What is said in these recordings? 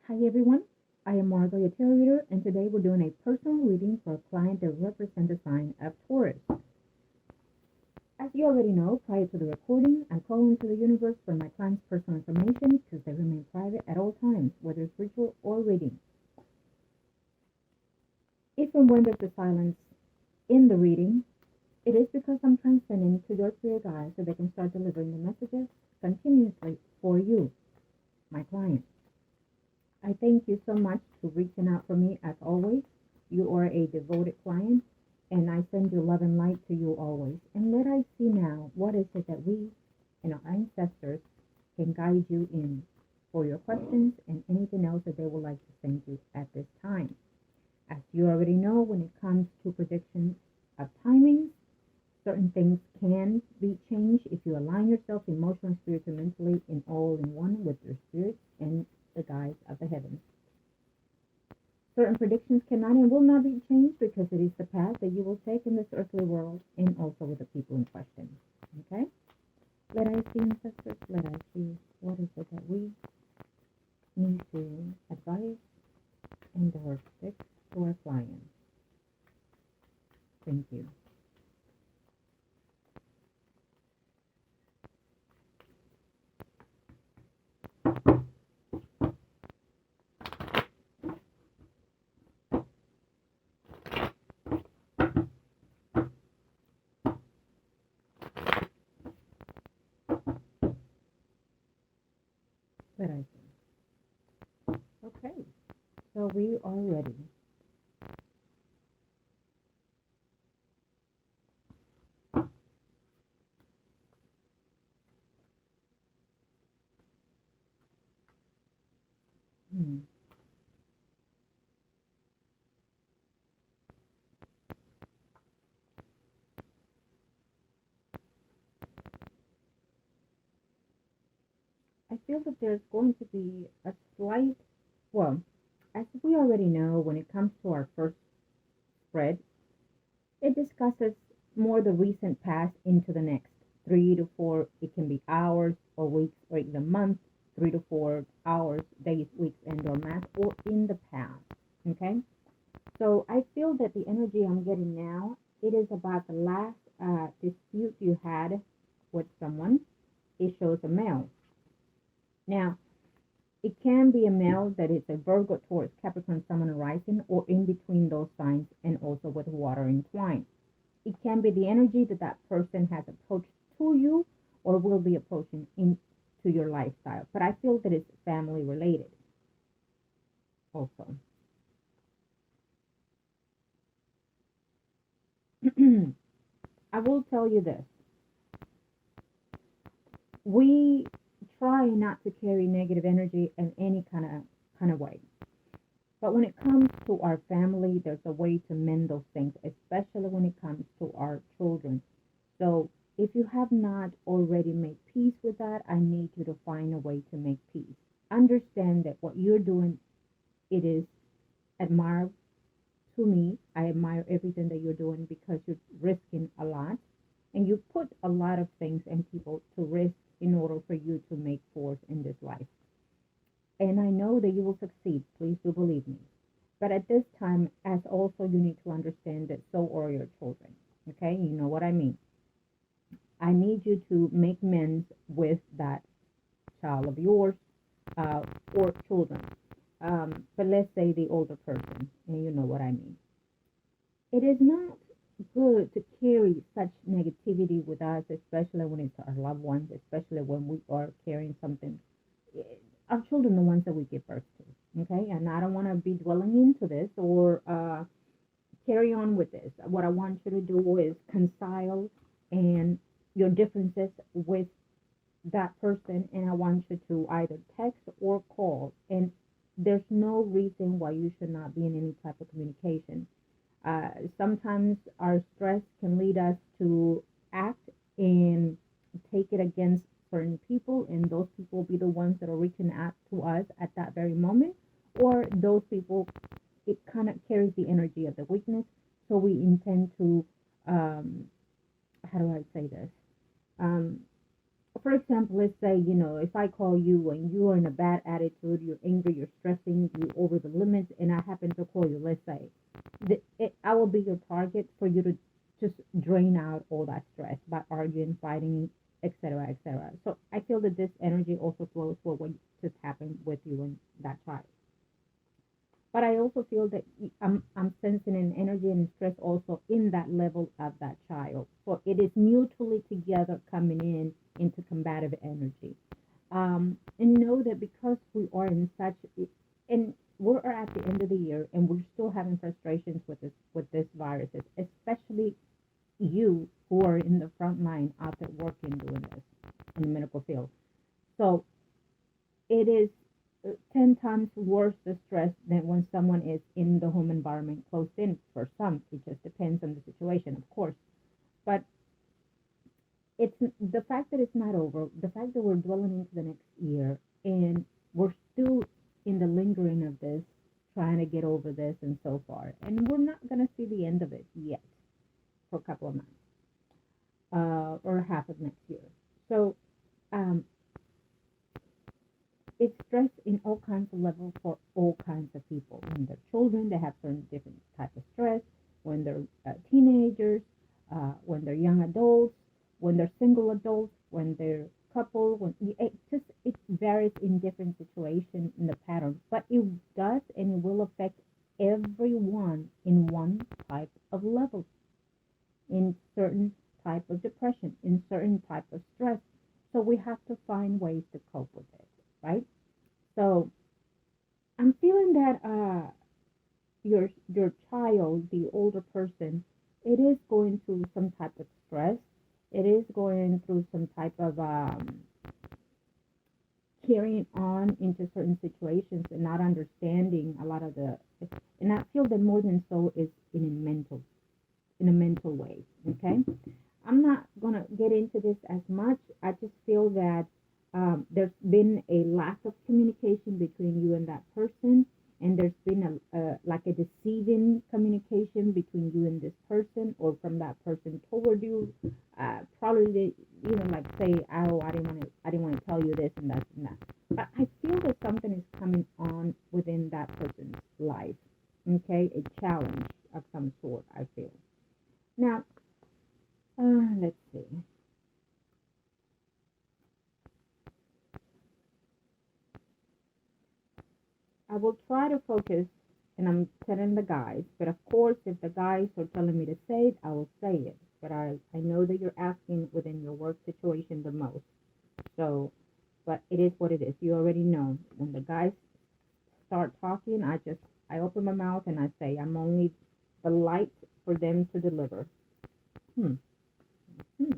Hi everyone, I am margourtarotreader and today we're doing a personal reading for a client that represents the sign of Taurus. As you already know, prior to the recording, I call into the universe for my client's personal information because they remain private at all times, whether it's ritual or reading. If and when there's a silence in the reading, it is because I'm transcending to your spirit guides so they can start delivering the messages continuously for you, my client. I thank you so much for reaching out for me as always. You are a devoted client, and I send you love and light to you always. And let I see now what is it that we and our ancestors can guide you in for your questions and anything else that they would like to send you at this time. As you already know, when it comes to predictions of timings, certain things can be changed if you align yourself emotionally, spiritually, mentally, and all in one with your spirit and the guides of the heavens. Certain predictions cannot and will not be changed because it is the path that you will take in this earthly world and also with the people in question. Okay? Let us see, ancestors, let us see what is it that we need to advise and direct to our clients. Thank you. Let us see. Okay, so we are ready. Hmm. I feel that there's going to be a slight, well, as we already know, when it comes to our first spread, it discusses more the recent past into the next 3 to 4, it can be hours or weeks or even months, 3 to 4 hours, days, weeks, and or months, or in the past. Okay? So I feel that the energy I'm getting now, it is about the last dispute you had with someone. It shows a male. Now, it can be a male that is a Virgo, Taurus, Capricorn, Sun, and Rising, or in between those signs, and also with water entwined. It can be the energy that that person has approached to you or will be approaching into your lifestyle. But I feel that it's family related also. I will tell you this. We try not to carry negative energy in any kind of way. But when it comes to our family, there's a way to mend those things, especially when it comes to our children. So if you have not already made peace with that, I need you to find a way to make peace. Understand that what you're doing, it is admirable to me. I admire everything that you're doing because you're risking a lot and you put a lot of things and people to risk in order for you to make force in this life. And I know that you will succeed. Please do believe me. But at this time, as also you need to understand that so are your children. Okay, you know what I mean. I need you to make amends with that child of yours or children. But let's say the older person, and you know what I mean. It is not good to carry such negativity with us, especially when it's our loved ones, especially when we are carrying something. Our children are the ones that we give birth to, okay? And I don't want to be dwelling into this or carry on with this. What I want you to do is reconcile and your differences with that person, and I want you to either text or call. And there's no reason why you should not be in any type of communication. Sometimes our stress can lead us to act and take it against certain people, and those people will be the ones that are reaching out to us at that very moment, or those people, it kind of carries the energy of the weakness, so we intend to, how do I say this? For example, let's say, if I call you and you are in a bad attitude, you're angry, you're stressing, you over the limits, and I happen to call you, let's say, I will be your target for you to just drain out all that stress by arguing, fighting, etc., etc. So I feel that this energy also flows for what just happened with you and that child. But I also feel that I'm sensing an energy and stress also in that level of that child. So it is mutually together coming into combative energy. And know that because we are in such, and we're at the end of the year and we're still having frustrations with this viruses, especially you who are in the front line out there working doing this in the medical field. So it is 10 times worse the stress than when someone is in the home environment closed in. For some, it just depends on the situation, of course. But it's the fact that it's not over, the fact that we're dwelling into the next year and we're still in the lingering of this, trying to get over this and so far. And we're not going to see the end of it yet for a couple of months or half of next year. So um, it's stress in all kinds of levels for all kinds of people. When they're children, they have certain different type of stress. When they're teenagers, when they're young adults, when they're single adults, when they're couple, when it varies in different situations in the pattern. But it does and it will affect everyone in one type of level, in certain type of depression, in certain type of stress. So we have to find ways to cope with it, right? So I'm feeling that your child, the older person, it is going through some type of stress. It is going through some type of carrying on into certain situations and not understanding a lot of and I feel that more than so is in a mental way. Okay, I'm not gonna get into this as much. I just feel that there's been a lack of communication between you and that person, and there's been like a deceiving communication between you and this person, or from that person toward you. Probably, like say, oh, I didn't want to tell you this and that and that. But I feel that something is coming on within that person's life. Okay, a challenge of some sort. I feel now. Let's see. I will try to focus, and I'm telling the guys, but of course, if the guys are telling me to say it, I will say it. But I know that you're asking within your work situation the most. So, but it is what it is. You already know. When the guys start talking, I open my mouth and I say, I'm only the light for them to deliver. Hmm. Hmm.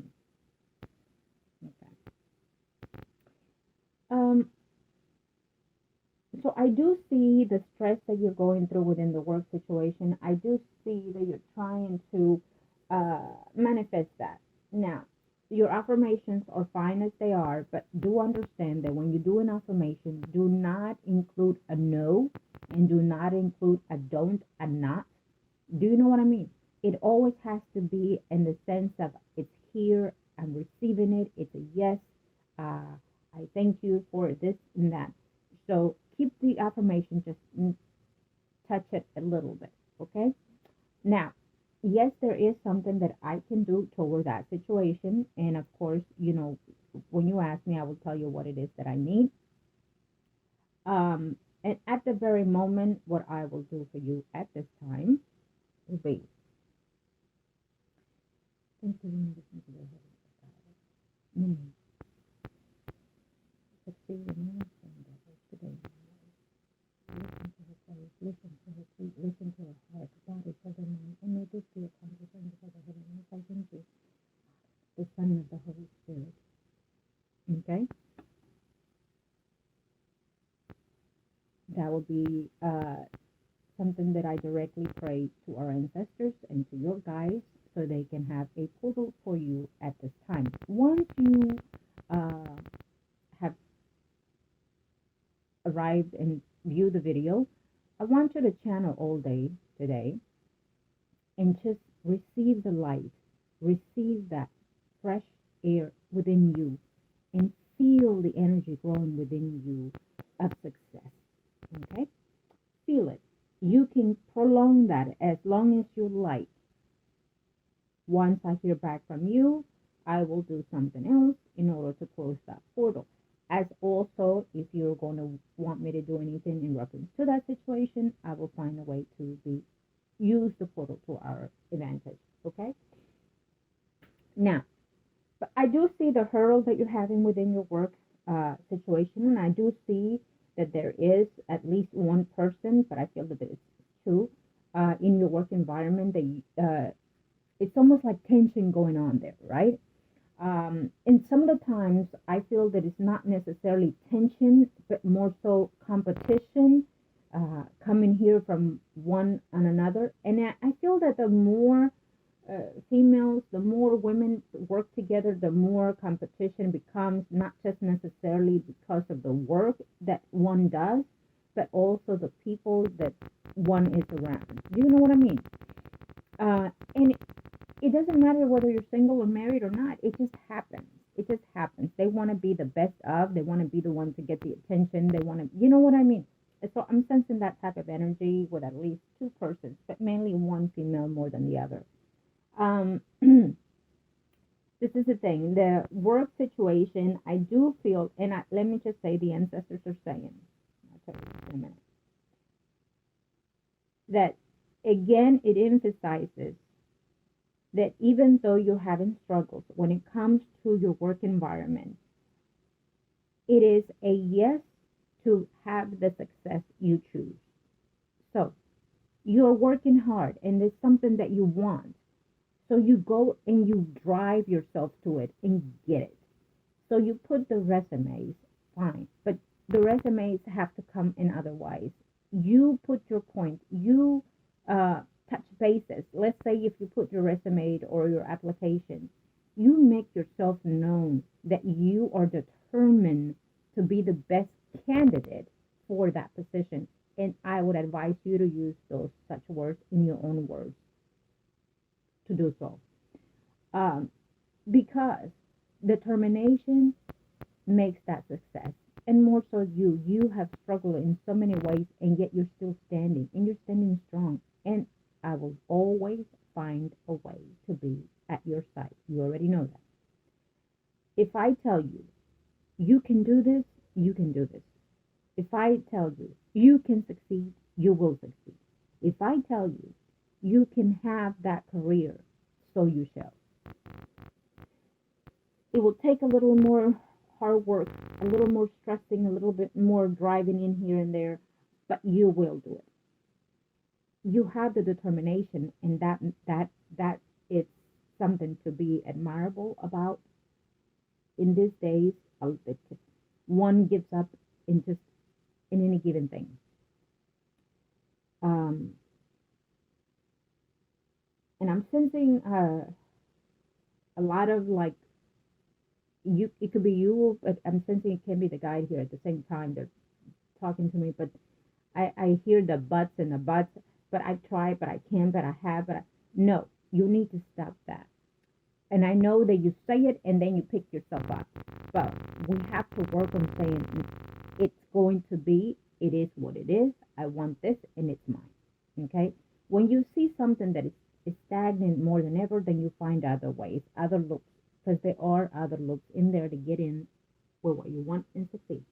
Okay. Um, So I do see the stress that you're going through within the work situation. I do see that you're trying to manifest that. Now, your affirmations are fine as they are, but do understand that when you do an affirmation, do not include a no and do not include a don't, a not. Do you know what I mean? It always has to be in the sense of it's here, I'm receiving it, it's a yes, I thank you for this and that. So keep the affirmation, just touch it a little bit, okay? Now, yes, there is something that I can do toward that situation. And of course, when you ask me, I will tell you what it is that I need. And at the very moment, what I will do for you at this time will be, thank you, today. Listen to her voice, listen to her feet, listen to her heart, body, soul, and mind, and may this be accomplished on behalf of heaven and earth. I thank you, the Son of the Holy Spirit. Okay? That will be something that I directly pray to our ancestors and to your guides so they can have a portal for you at this time. Once you have arrived and view the video, I want you to channel all day today and just receive the light, receive that fresh air within you, and feel the energy growing within you of success. Okay? Feel it. You can prolong that as long as you like. Once I hear back from you, I will do something else in order to close that portal. As also, if you're going to want me to do anything in reference to that situation, I will find a way to use the portal to our advantage. Okay? Now, but I do see the hurdle that you're having within your work situation, and I do see that there is at least one person, but I feel that it's two in your work environment that it's almost like tension going on there, right? And some of the times I feel that it's not necessarily tension, but more so competition coming here from one and another. And I feel that the more females, the more women work together, the more competition becomes, not just necessarily because of the work that one does, but also the people that one is around. Do you know what I mean? And it doesn't matter whether you're single or married or not. It just happens. It just happens. They want to be the best of. They want to be the one to get the attention. They want to, you know what I mean? And so I'm sensing that type of energy with at least two persons, but mainly one female more than the other. This is the thing. The work situation, I do feel, and let me just say, the ancestors are saying, I'll tell you in a minute, that again, it emphasizes that even though you're having struggles when it comes to your work environment, it is a yes to have the success you choose. So you're working hard and it's something that you want. So you go and you drive yourself to it and get it. So you put the resumes, fine, but the resumes have to come in other ways. You put your point, you touch bases. Let's say if you put your resume or your application, you make yourself known that you are determined to be the best candidate for that position. And I would advise you to use those such words in your own words to do so. Because determination makes that success. And more so you have struggled in so many ways, and yet you're still standing, and you're standing strong. And I will always find a way to be at your side. You already know that. If I tell you, you can do this, you can do this. If I tell you, you can succeed, you will succeed. If I tell you, you can have that career, so you shall. It will take a little more hard work, a little more stressing, a little bit more driving in here and there, but you will do it. You have the determination, and that is something to be admirable about. In these days, one gives up in any given thing. And I'm sensing a lot of like you. It could be you, but I'm sensing it can be the guide here at the same time. They're talking to me, but I hear the buts and the buts. But I try, but I can, but I have, no, you need to stop that. And I know that you say it and then you pick yourself up. But we have to work on saying it's going to be, it is what it is. I want this and it's mine. Okay? When you see something that is stagnant more than ever, then you find other ways, other loops, because there are other loops in there to get in for what you want and succeed.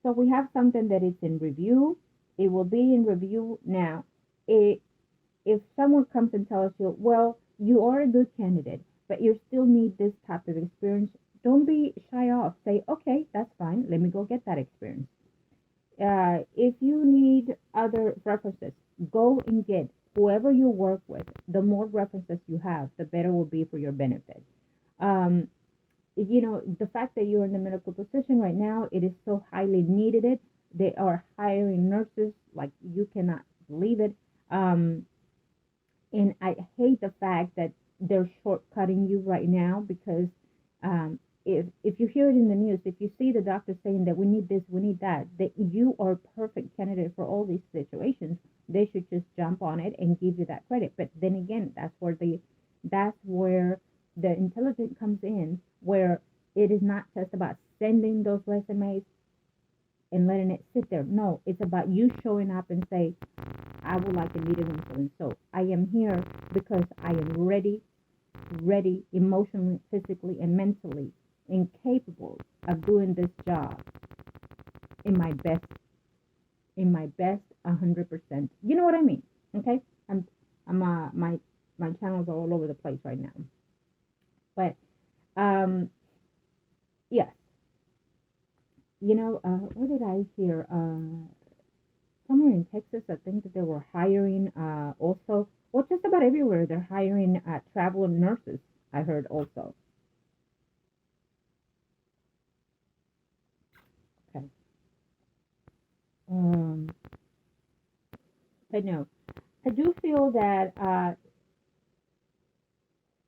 So we have something that is in review. It will be in review now. If someone comes and tells you, well, you are a good candidate, but you still need this type of experience, don't be shy off. Say, okay, that's fine. Let me go get that experience. If you need other references, go and get whoever you work with. The more references you have, the better it will be for your benefit. The fact that you're in the medical position right now, it is so highly needed. They are hiring nurses like you cannot believe it. And I hate the fact that they're shortcutting you right now because if you hear it in the news, if you see the doctor saying that we need this, we need that, that you are a perfect candidate for all these situations, they should just jump on it and give you that credit. But then again, that's where the intelligence comes in, where it is not just about sending those resumes and letting it sit there. No, it's about you showing up and say, I would like a meeting with so and so. I am here because I am ready emotionally, physically, and mentally, and capable of doing this job in my best, 100%. You know what I mean? Okay, my channels are all over the place right now, but yes, what did I hear? Somewhere in Texas, I think that they were hiring also. Well, just about everywhere they're hiring travel nurses. I heard also. Okay. Um, but no, I do feel that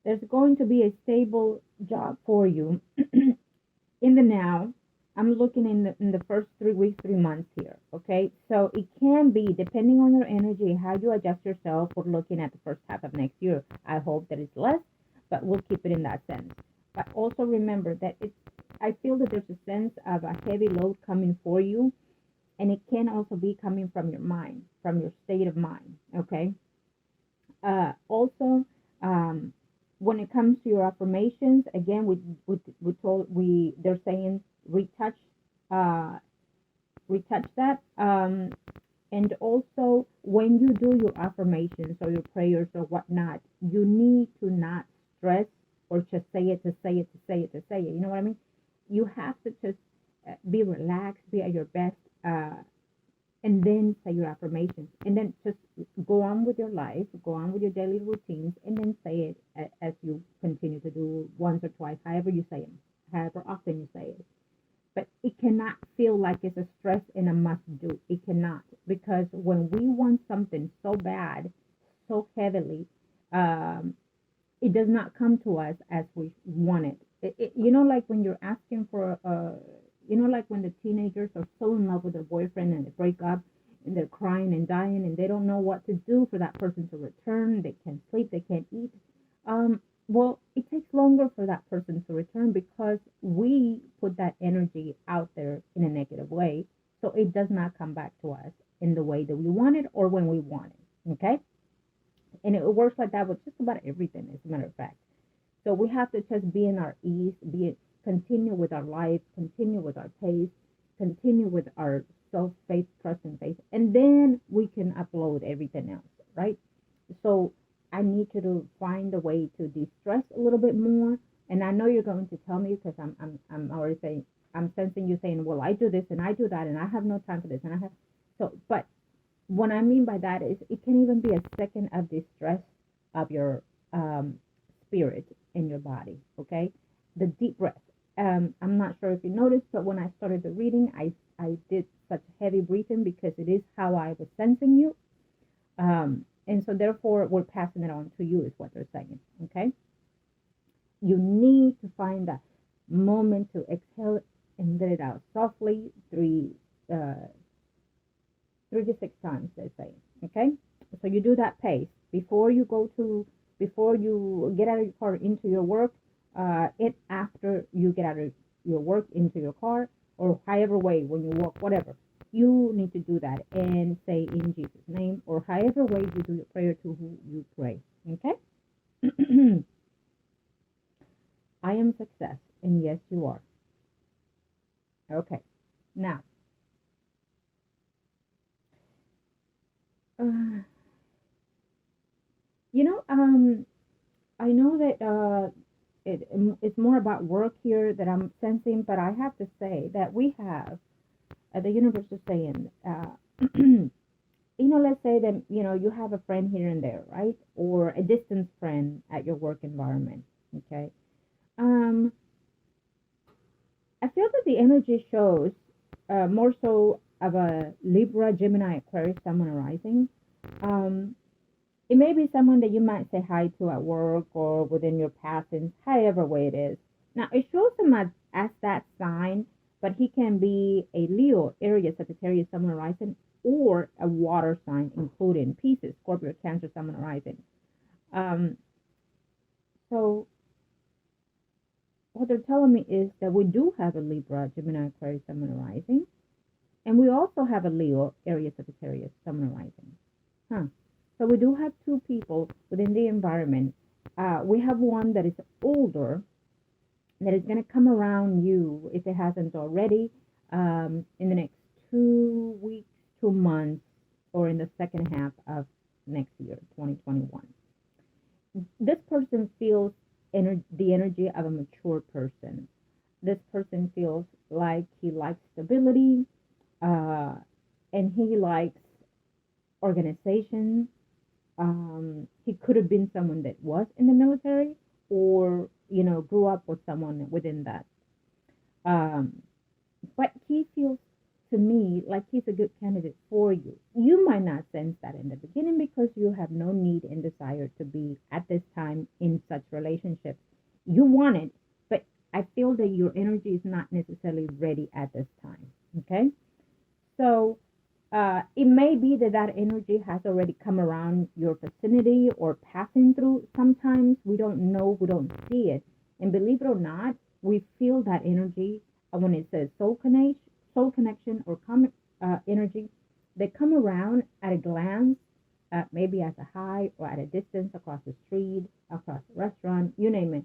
there's going to be a stable job for you in the now. I'm looking in the first 3 weeks, 3 months here. Okay, so it can be depending on your energy, how you adjust yourself for looking at the first half of next year. I hope that it's less, but we'll keep it in that sense. But also remember that I feel that there's a sense of a heavy load coming for you, and it can also be coming from your mind, from your state of mind. Okay. Also, when it comes to your affirmations, again, they're saying retouch, uh, retouch that. And also, when you do your affirmations or your prayers or whatnot, you need to not stress or just say it to say it to say it to say it. You know what I mean? You have to just be relaxed, be at your best, and then say your affirmations, and then just go on with your life, go on with your daily routines, and then say it as you continue to do once or twice, however you say them, however often you say it. But it cannot feel like it's a stress and a must do. It cannot, because when we want something so bad, so heavily, um, it does not come to us as we want it. Like when you're asking for like when the teenagers are so in love with their boyfriend and they break up and they're crying and dying and they don't know what to do for that person to return. They can't sleep, they can't eat. Well, it takes longer for that person to return because we put that energy out there in a negative way. So it does not come back to us in the way that we want it or when we want it. Okay? And it works like that with just about everything, as a matter of fact. So we have to just be in our ease, continue with our life, continue with our pace, continue with our self-faith, trust, and faith, and then we can upload everything else, right? So I need you to find a way to de-stress a little bit more. And I know you're going to tell me because I'm already saying, I'm sensing you saying, well, I do this and I do that and I have no time for this and I have but what I mean by that is it can even be a second of distress of your spirit in your body. Okay, the deep breath. I'm not sure if you noticed, but when I started the reading, I did such heavy breathing because it is how I was sensing you. And so therefore we're passing it on to you is what they're saying. Okay, you need to find that moment to exhale and let it out softly, 3 to 6 times, they say. Okay, so you do that pace before you get out of your car into your work, after you get out of your work into your car, or however way, when you walk, whatever. You need to do that and say in Jesus' name, or however way you do your prayer to who you pray. Okay? I am success, and yes, you are. Okay. Now, uh, I know that it's more about work here that I'm sensing, but I have to say that we have, the universe is saying, let's say that, you have a friend here and there, right? Or a distant friend at your work environment, okay? Um, I feel that the energy shows more so of a Libra, Gemini, Aquarius, Sun, and rising. It may be someone that you might say hi to at work or within your passings, however way it is. Now, it shows him as that sign, but he can be a Leo, Aries, Sagittarius, Sun, Moon, Rising, or a water sign, including Pisces, Scorpio, Cancer, Sun, Moon, Rising. Um, so what they're telling me is that we do have a Libra, Gemini, Aquarius, Sun, Moon, Rising, and we also have a Leo, Aries, Sagittarius, Sun, Moon, Rising. Huh. So we do have two people within the environment. We have one that is older, that is going to come around you, if it hasn't already, in the next 2 weeks, 2 months, or in the second half of next year, 2021. This person feels the energy of a mature person. This person feels like he likes stability, uh, and he likes organization. He could have been someone that was in the military, or grew up with someone within that. Um, but he feels to me like he's a good candidate for you. You might not sense that in the beginning because you have no need and desire to be at this time in such relationships. You want it, but I feel that your energy is not necessarily ready at this time. Okay, so it may be that that energy has already come around your vicinity or passing through. Sometimes we don't know, we don't see it. And believe it or not, we feel that energy when it says soul connection or common energy. They come around at a glance, maybe as a high or at a distance, across the street, across a restaurant, you name it.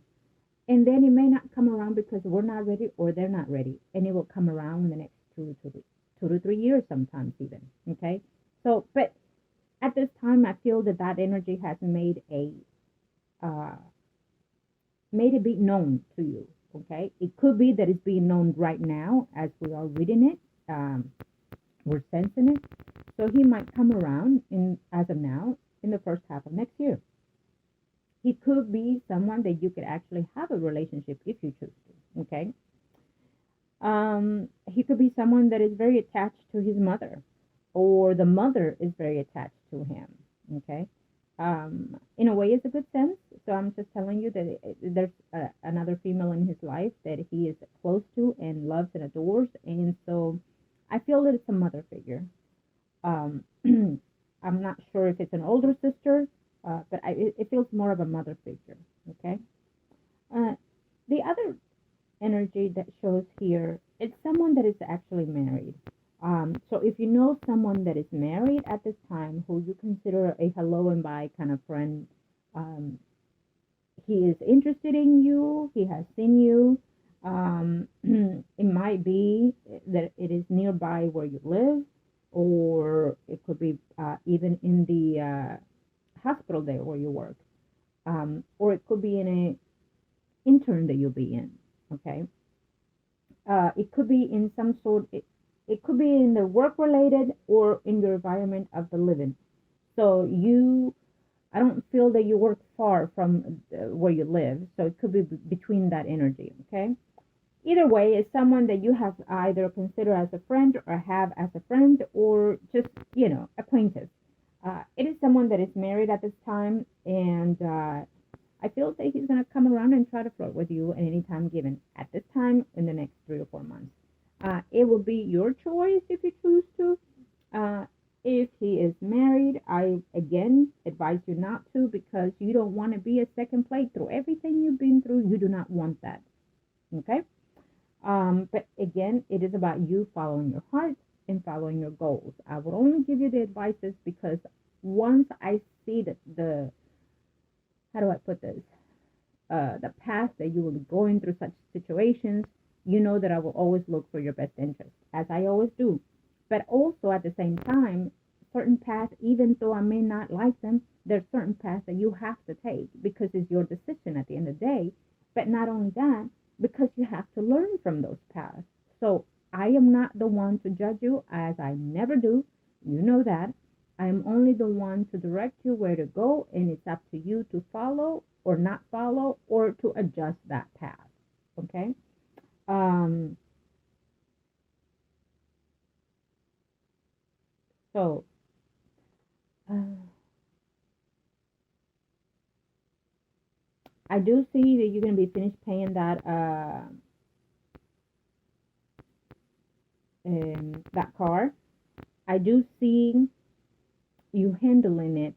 And then it may not come around because we're not ready or they're not ready. And it will come around in the next 2 to 3 years sometimes even. Okay. So, but at this time, I feel that that energy has uh, made it be known to you. Okay. It could be that it's being known right now as we are reading it. We're sensing it. So he might come around as of now, in the first half of next year. He could be someone that you could actually have a relationship if you choose to. Okay. He could be someone that is very attached to his mother, or the mother is very attached to him. Okay. In a way, it's a good sense. So I'm just telling you that there's another female in his life that he is close to and loves and adores. And so I feel that it's a mother figure. Um, I'm not sure if it's an older sister, but it feels more of a mother figure. Okay. Uh, the other energy that shows here, it's someone that is actually married. So if you know someone that is married at this time who you consider a hello and bye kind of friend, um, he is interested in you, he has seen you. It might be that it is nearby where you live, or it could be even in the hospital there where you work, or it could be in a intern that you'll be in. Okay. It could be in some sort, it could be in the work related or in your environment of the living. So I don't feel that you work far from where you live. So it could be between that energy. Okay. Either way, it's someone that you have either considered as a friend or have as a friend, or just, acquaintance. It is someone that is married at this time, and I feel that he's going to come around and try to flirt with you at any time given at this time in the next 3 or 4 months. It will be your choice if you choose to. If he is married, I again advise you not to, because you don't want to be a second plate through everything you've been through. You do not want that. Okay? But again, it is about you following your heart and following your goals. I will only give you the advices because once I see that how do I put this? The past that you will be going through such situations, you know that I will always look for your best interest, as I always do. But also at the same time, certain paths, even though I may not like them, there's certain paths that you have to take because it's your decision at the end of the day. But not only that, because you have to learn from those paths. So I am not the one to judge you, as I never do. You know that. I am only the one to direct you where to go, and it's up to you to follow or not follow, or to adjust that path. Okay? Um, so, uh, I do see that you're going to be finished paying that car. I do see you handling it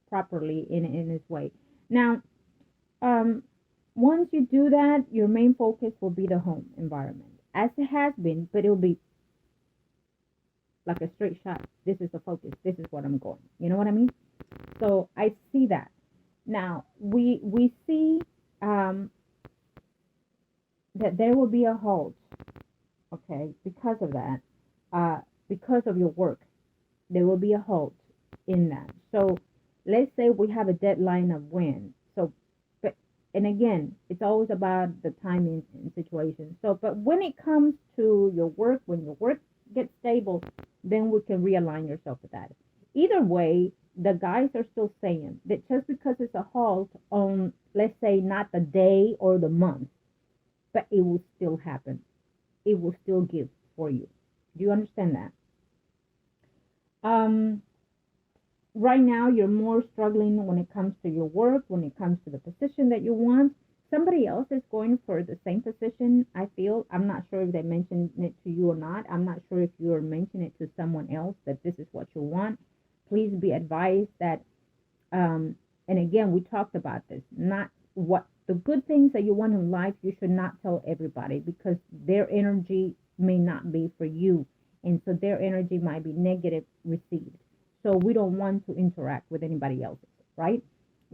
properly in this way. Now, um, once you do that, your main focus will be the home environment, as it has been, but it'll be like a straight shot. This is the focus. This is what I'm going. You know what I mean? So I see that. Now we see that there will be a halt. Okay, because of that, because of your work, there will be a halt in that. So let's say we have a deadline of when. So, but and again, it's always about the timing and situation. So, but when it comes to your work, when your work gets stable, then we can realign yourself with that. Either way, the guys are still saying that just because it's a halt on, let's say, not the day or the month, but it will still happen. It will still give for you. Do you understand that? Um, right now you're more struggling when it comes to your work, when it comes to the position that you want. Somebody else is going for the same position. I feel, I'm not sure if they mentioned it to you or not. I'm not sure if you're mentioning it to someone else that this is what you want. Please be advised that, and again, we talked about this, not what the good things that you want in life, you should not tell everybody, because their energy may not be for you. And so their energy might be negative received. So we don't want to interact with anybody else's, right?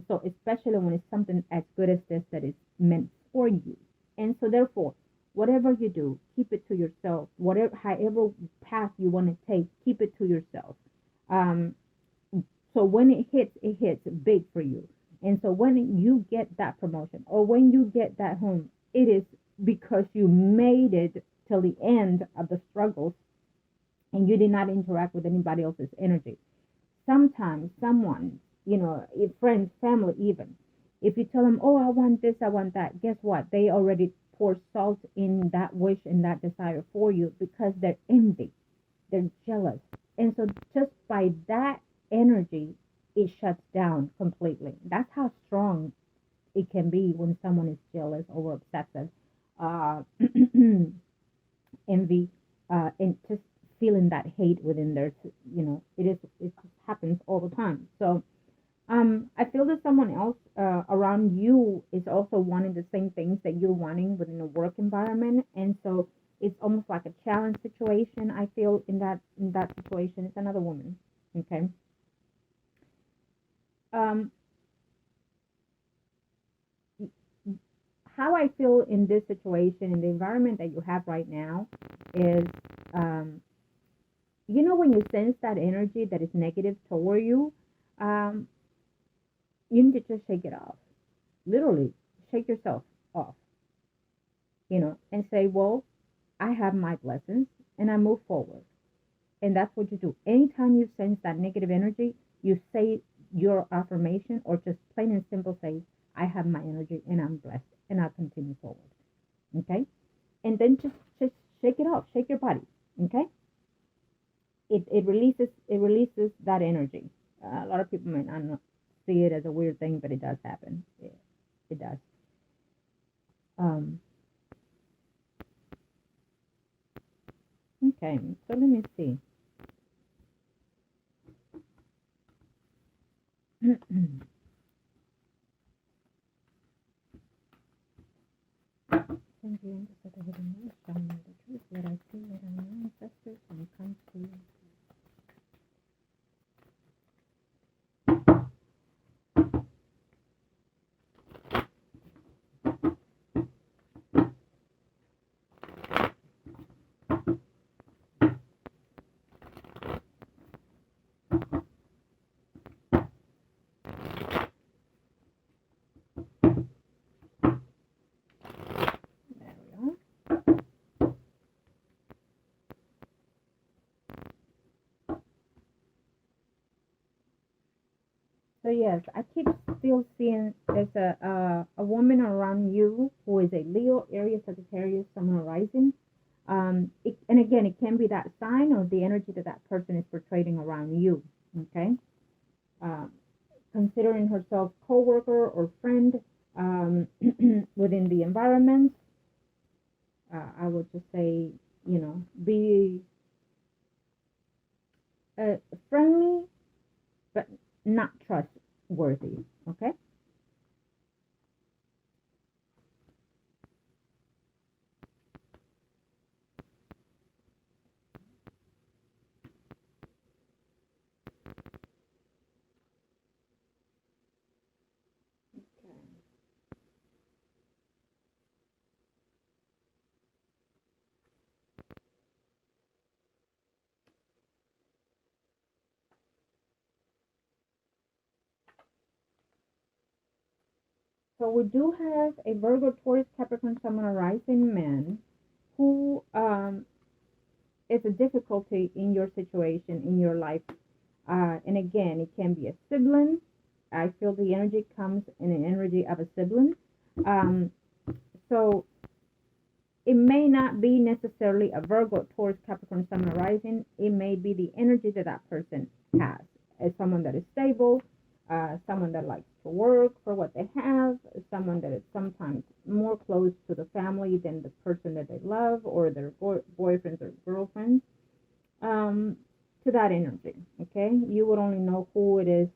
So especially when it's something as good as this that is meant for you. And so therefore, whatever you do, keep it to yourself. However path you want to take, keep it to yourself. Um, so when it hits big for you. And so when you get that promotion or when you get that home, it is because you made it till the end of the struggles and you did not interact with anybody else's energy. Sometimes someone, friends, family even, if you tell them, oh, I want this, I want that, guess what? They already pour salt in that wish and that desire for you because they're envy. They're jealous. And so just by that energy, it shuts down completely. That's how strong it can be when someone is jealous or obsessive, uh, envy, and just feeling that hate within their, it just happens all the time. So, I feel that someone else around you is also wanting the same things that you're wanting within a work environment, and so it's almost like a challenge situation. I feel in that situation, it's another woman. Okay. Um, how I feel in this situation, in the environment that you have right now, is, um, when you sense that energy that is negative toward you, um, you need to just shake it off. Literally, shake yourself off, and say, well, I have my blessings and I move forward. And that's what you do. Anytime you sense that negative energy, you say your affirmation or just plain and simple say, I have my energy and I'm blessed and I'll continue forward. Okay? And then just shake it off, shake your body. Okay? It releases that energy. A lot of people might not see it as a weird thing, but it does happen. It does. Um, okay, so let me see. Thank you, for the hidden knowledge, showing me the truth, what I see, what I know, ancestors, when it comes to there we are. So yes, I keep still seeing there's a woman around you who is a Leo, Aries, Sagittarius, Sun, Horizon. And again, it can be that sign or the energy that that person is portraying around you. Okay, um, considering herself co-worker or friend, environments, I would just say, be uh, friendly, but not trustworthy. Okay. So we do have a Virgo, Taurus, Capricorn, Sun, and rising man who is a difficulty in your situation, in your life. And again, it can be a sibling. I feel the energy comes in an energy of a sibling. Um, so it may not be necessarily a Virgo, Taurus, Capricorn, Sun, and rising. It may be the energy that that person has as someone that is stable, someone that likes to work for what they have, someone that is sometimes more close to the family than the person that they love or their boyfriends or girlfriends. Um, to that energy, okay? You would only know who it is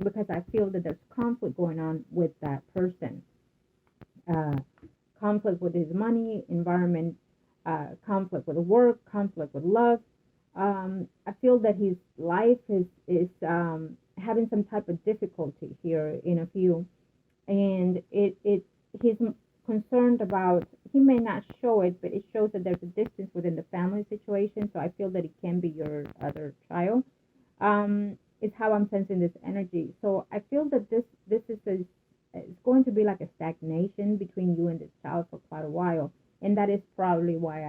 because I feel that there's conflict going on with that person. Uh, Conflict with his money, environment, conflict with work, conflict with love. I feel that his life is having some type of difficulty here in a few, and he's concerned about. He may not show it, but it shows that there's a distance within the family situation. So I feel that it can be your other child. Is how I'm sensing this energy. So I feel that this is it's going to be like a stagnation between you and this child for quite a while, and that is probably why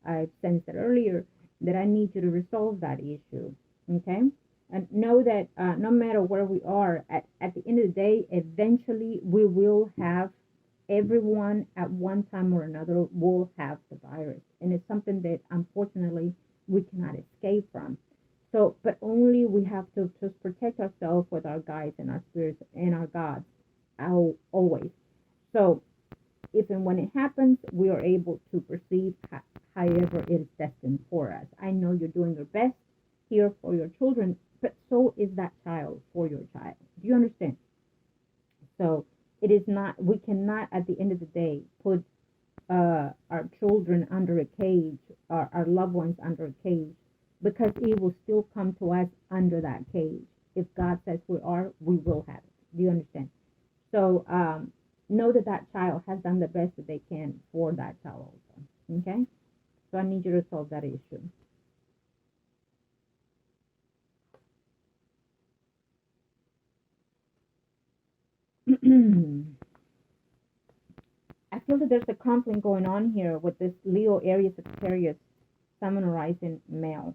I've sensed it earlier that I need you to resolve that issue. Okay, and know that no matter where we are, at the end of the day, eventually we will have everyone at one time or another will have the virus, and it's something that unfortunately we cannot escape from. So, but only we have to just protect ourselves with our guides and our spirits and our gods always. So, if and when it happens, we are able to perceive however it is destined for us. I know you're doing your best here for your children, but so is that child for your child. Do you understand? So, it is not, we cannot at the end of the day put our children under a cage, our loved ones under a cage, because it will still come to us under that cage. If God says we are, we will have it. Do you understand? So know that that child has done the best that they can for that child also. Okay? So I need you to solve that issue. I feel that there's a conflict going on here with this Leo, Aries, Sagittarius, Sun and Rising male.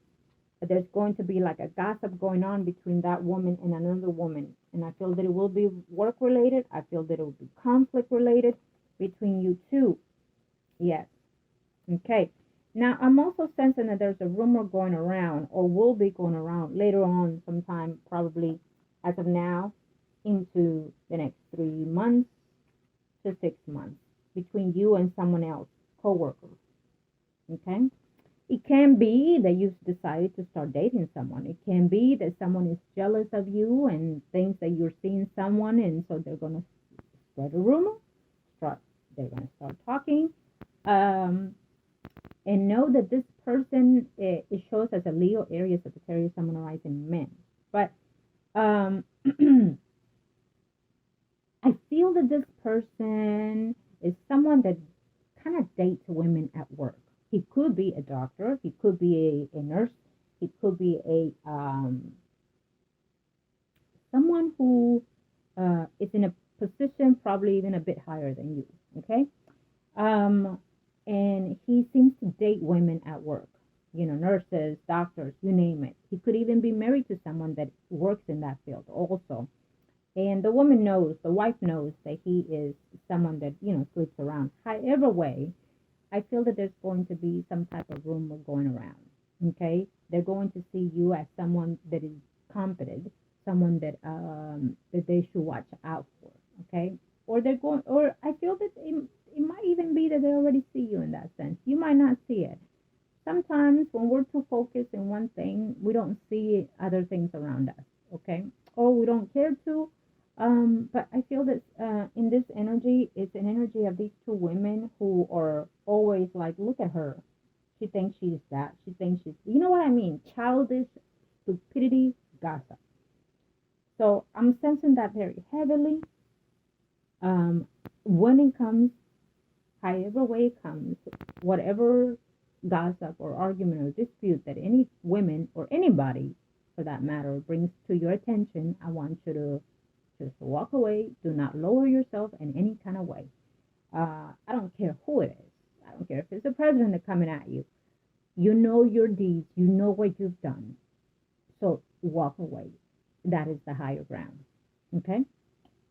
There's going to be like a gossip going on between that woman and another woman. And I feel that it will be work related. I feel that it will be conflict related between you two. Yes. Okay. Now, I'm also sensing that there's a rumor going around or will be going around later on sometime, probably as of now, into the next 3 months to 6 months between you and someone else, co-workers. Okay. It can be that you've decided to start dating someone. It can be that someone is jealous of you and thinks that you're seeing someone, and so they're going to spread a rumor. They're going to start talking. And know that this person, it shows as a Leo, Aries, Sagittarius, Sun, rising man. But I feel that this person is someone that kind of dates women at work. He could be a doctor. He could be a nurse. He could be a someone who is in a position probably even a bit higher than you. Okay, and he seems to date women at work. You know, nurses, doctors, you name it. He could even be married to someone that works in that field also. And the woman knows, the wife knows that he is someone that, sleeps around. However way, I feel that there's going to be some type of rumor going around. Okay, they're going to see you as someone that is competent, someone that that they should watch out for. Okay, or or they're going, or I feel that it might even be that they already see you in that sense. You might not see it. Sometimes when we're too focused in one thing, we don't see other things around us, okay? Or we don't care to. But I feel that in this energy, it's an energy of these two women who are always like, look at her. She thinks she's that. She thinks she's, you know what I mean? Childish stupidity, gossip. So I'm sensing that very heavily. When it comes, however way it comes, whatever gossip or argument or dispute that any women or anybody for that matter brings to your attention, I want you to just walk away. Do not lower yourself in any kind of way. I don't care who it is. I don't care if it's the president that's coming at you. You know your deeds. You know what you've done. So walk away. That is the higher ground. Okay?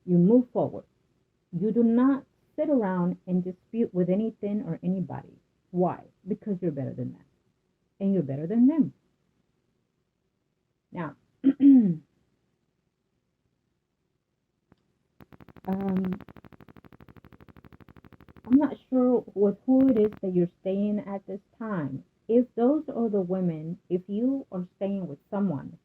You move forward. You do not sit around and dispute with anything or anybody. Why? Because you're better than that. And you're better than them. Now, I'm not sure with who it is that you're staying at this time. If those are the women, if you are staying with someone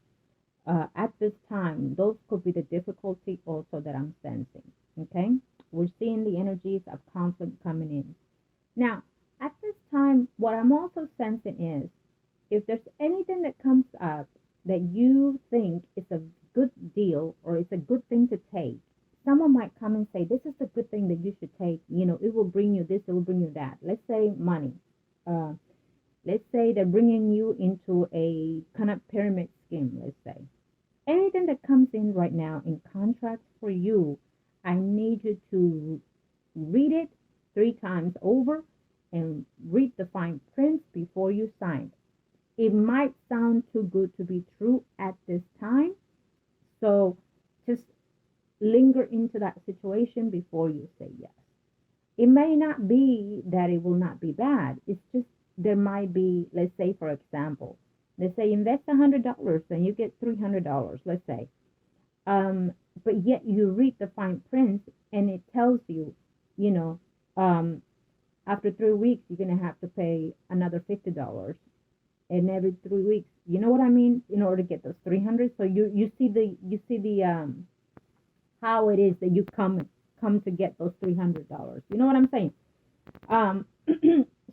at this time, those could be the difficulty also that I'm sensing. Okay? We're seeing the energies of conflict coming in. Now, at this time, what I'm also sensing is if there's anything that comes up that you think is a good deal or it's a good thing to take, someone might come and say, this is a good thing that you should take. You know, it will bring you this, it will bring you that. Let's say money. Let's say they're bringing you into a kind of pyramid scheme, let's say. Anything that comes in right now in contracts for you, I need you to read it 3 times over and read the fine print before you sign. It might sound too good to be true at this time, so just linger into that situation before you say yes. It may not be that it will not be bad. It's just there might be, let's say, for example, let's say invest $100 and you get $300, let's say. But yet you read the fine print and it tells you, you know, after 3 weeks, you're going to have to pay another $50. And every 3 weeks, you know what I mean? In order to get those 300. So you see the how it is that you come to get those $300. You know what I'm saying?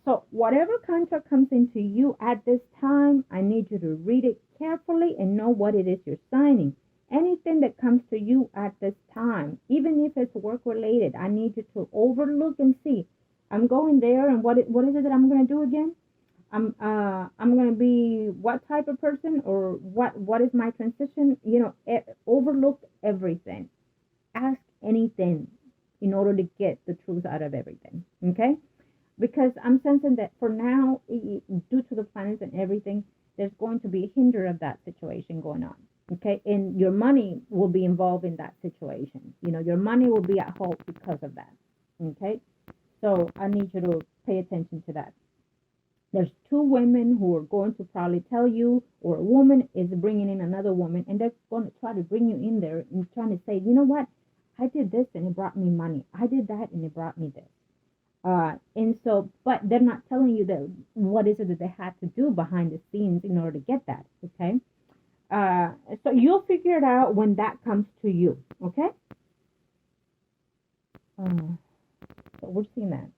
So whatever contract comes into you at this time, I need you to read it carefully and know what it is you're signing. Anything that comes to you at this time, even if it's work related, I need you to overlook and see. I'm going there, and what is it that I'm going to do again? I'm going to be what type of person, or what is my transition? You know, overlook everything. Ask anything in order to get the truth out of everything. Okay? Because I'm sensing that for now, due to the planets and everything, there's going to be a hinder of that situation going on. Okay? And your money will be involved in that situation. You know, your money will be at halt because of that. Okay? So I need you to pay attention to that. There's 2 women who are going to probably tell you, or a woman is bringing in another woman, and they're going to try to bring you in there and trying to say, you know what? I did this and it brought me money. I did that and it brought me this. And so, but they're not telling you that what is it that they had to do behind the scenes in order to get that. Okay. So you'll figure it out when that comes to you. Okay. So we're seeing that.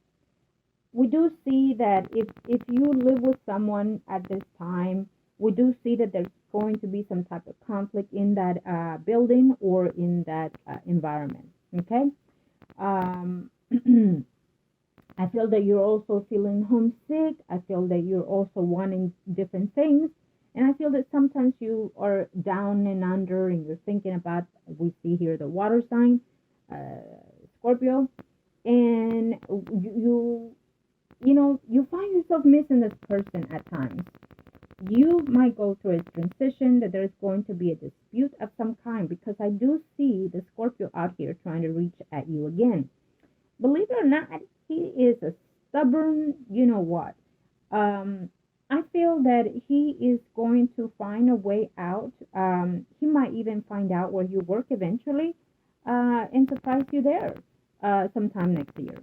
We do see that if you live with someone at this time, we do see that there's going to be some type of conflict in that building or in that environment. Okay. I feel that you're also feeling homesick. I feel that you're also wanting different things. And I feel that sometimes you are down and under and you're thinking about, we see here the water sign, Scorpio, and you find yourself missing this person at times. You might go through a transition that there's going to be a dispute of some kind, because I do see the Scorpio out here trying to reach at you again. Believe it or not, he is a stubborn, you know what. I feel that he is going to find a way out. He might even find out where you work eventually and surprise you there. sometime next year.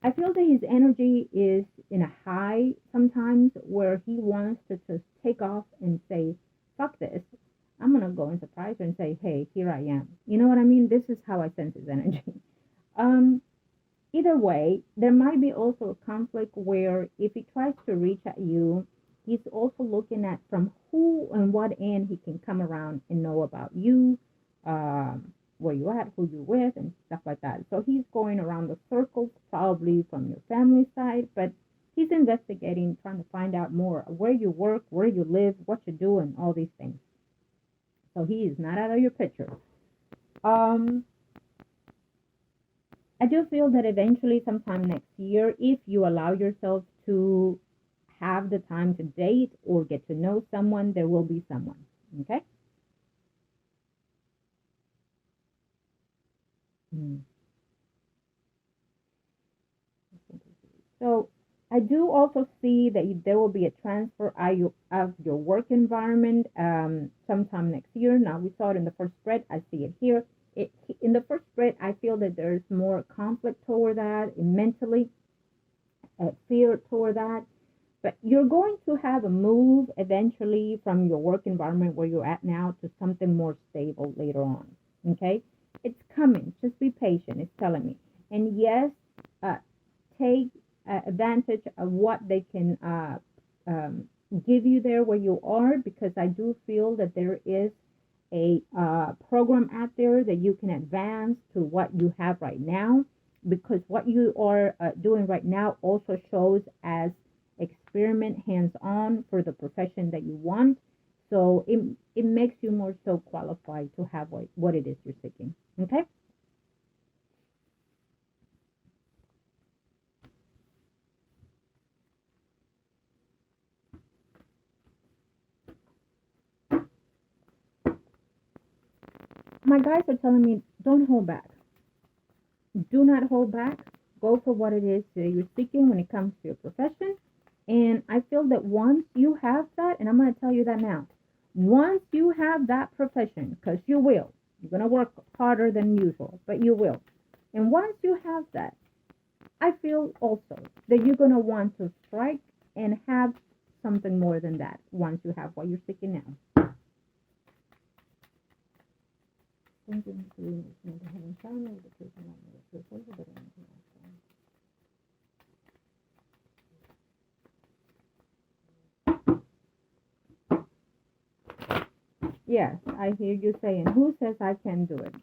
I feel that his energy is in a high sometimes where he wants to just take off and say, fuck this. I'm going to go and surprise her and say, hey, here I am. You know what I mean? This is how I sense his energy. Um, Either way, there might be also a conflict where if he tries to reach at you, he's also looking at from who and what end he can come around and know about you, where you at, who you with, and stuff like that. So he's going around the circles, probably from your family side, but he's investigating, trying to find out more where you work, where you live, what you do, and all these things. So he is not out of your picture. I do feel that eventually, sometime next year, if you allow yourself to have the time to date or get to know someone, there will be someone. Okay? Mm. So I do also see that there will be a transfer of your work environment sometime next year. Now, we saw it in the first spread. I see it here. In the first spread, I feel that there's more conflict toward that, and mentally, fear toward that. But you're going to have a move eventually from your work environment where you're at now to something more stable later on. Okay? It's coming. Just be patient. It's telling me. And yes, take advantage of what they can give you there where you are, because I do feel that there is a program out there that you can advance to what you have right now, because what you are doing right now also shows as experiment hands-on for the profession that you want. So it makes you more so qualified to have what it is you're seeking. Okay? My guys are telling me, don't hold back. Do not hold back. Go for what it is that you're seeking when it comes to your profession. And I feel that once you have that, and I'm going to tell you that now, once you have that profession, because you will, you're going to work harder than usual, but you will. And once you have that, I feel also that you're going to want to strike and have something more than that once you have what you're seeking now. Yes, I hear you saying, who says I can do it?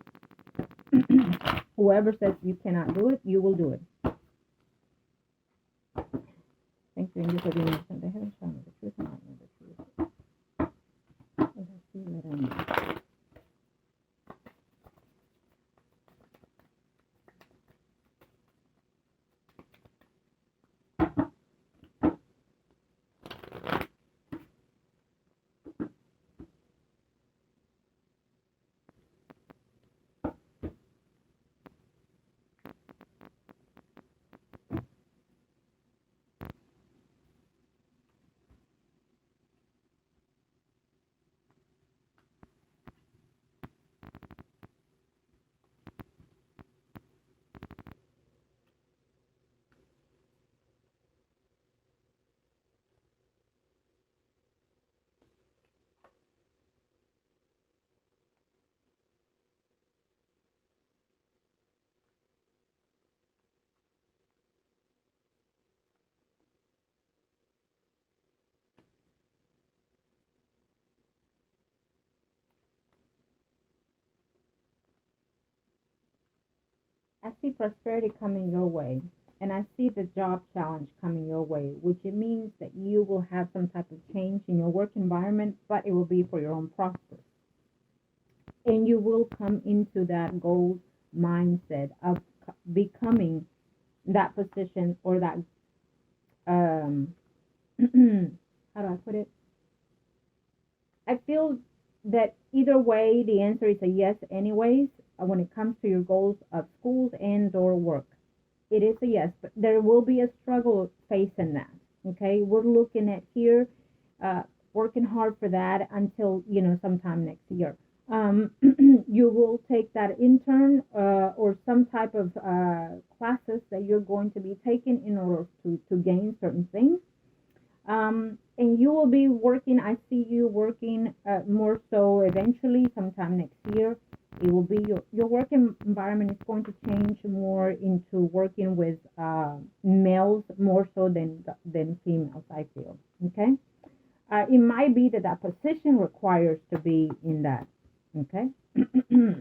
Whoever says you cannot do it, you will do it. Thank you, Angel, for being innocent. They haven't shown me the truth and I know the truth. Let's see, let them know. I see prosperity coming your way, and I see the job challenge coming your way, which it means that you will have some type of change in your work environment, but it will be for your own prosper. And you will come into that goal mindset of becoming that position or that, how do I put it? I feel that either way, the answer is a yes anyways, when it comes to your goals of schools and or work. It is a yes, but there will be a struggle facing that. Okay, we're looking at here, working hard for that until, sometime next year. You will take that intern or some type of classes that you're going to be taking in order to gain certain things. And you will be working, I see you working more so eventually sometime next year. It will be your work environment is going to change more into working with males more so than females, I feel. Okay. It might be that position requires to be in that. Okay. hmm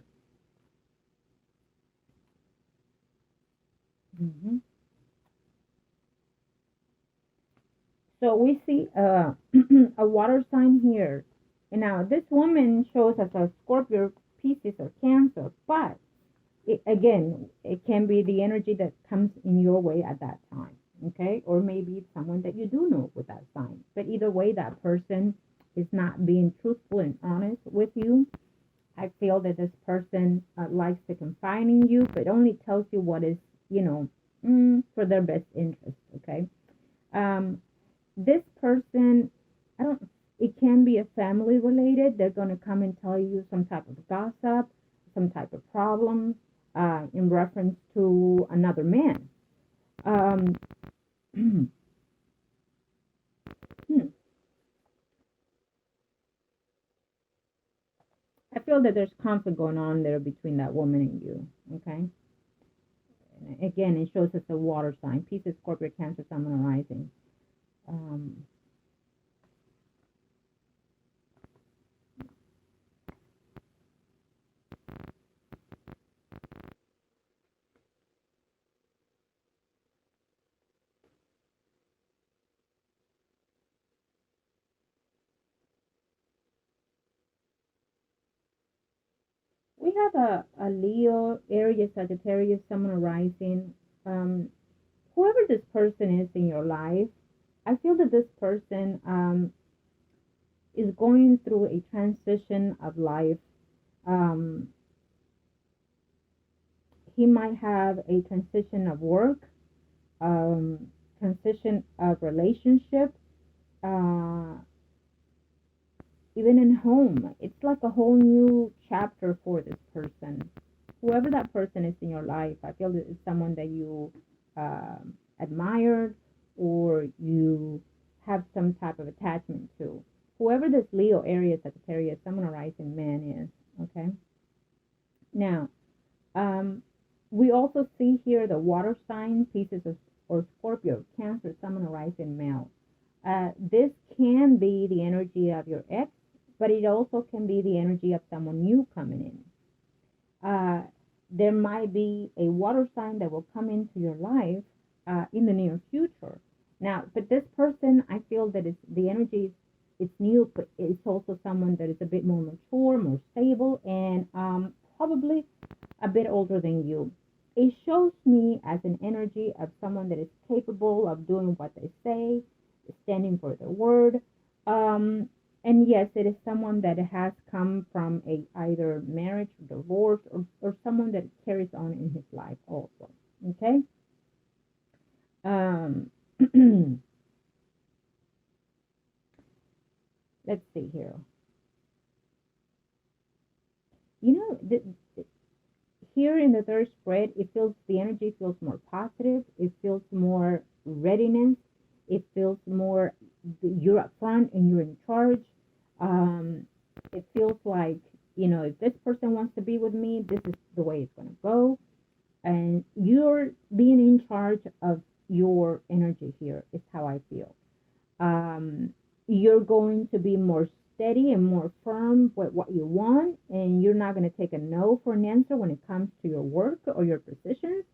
So we see a water sign here. And now this woman shows us a Scorpio, Pisces, or Cancer, but again, it can be the energy that comes in your way at that time. Okay. Or maybe it's someone that you do know with that sign. But either way, that person is not being truthful and honest with you. I feel that this person likes to confide in you, but only tells you what is, for their best interest. Okay. Um, this person, I don't, it can be a family related. They're going to come and tell you some type of gossip, some type of problem in reference to another man. Um, I feel that there's conflict going on there between that woman and you. Okay. And again, it shows us a water sign. Pisces, Scorpio, Cancer, Sun, and Rising. Um, we have a Leo, Aries, Sagittarius, Sun, and Rising. Um, whoever this person is in your life, I feel that this person is going through a transition of life. Um, he might have a transition of work, um, transition of relationship, uh, even in home. It's like a whole new chapter for this person. Whoever that person is in your life, I feel that it's someone that you admired or you have some type of attachment to. Whoever this Leo, Aries, Sagittarius, someone rising man is, okay? Now, um, we also see here the water sign, Pisces or Scorpio, Cancer, someone rising male. This can be the energy of your ex, but it also can be the energy of someone new coming in. There might be a water sign that will come into your life in the near future. Now, but this person, I feel that the energy is new, but it's also someone that is a bit more mature, more stable, and probably a bit older than you. It shows me as an energy of someone that is capable of doing what they say, standing for their word. Um, and yes, it is someone that has come from a either marriage, divorce, or someone that carries on in his life also. Okay. Um, let's see here. You know, here in the third spread, it feels the energy feels more positive. It feels more readiness. It feels more you're up front and you're in charge. Um, it feels like, if this person wants to be with me, this is the way it's going to go. And you're being in charge of your energy here, is how I feel. You're going to be more steady and more firm with what you want, and you're not going to take a no for an answer when it comes to your work or your positions.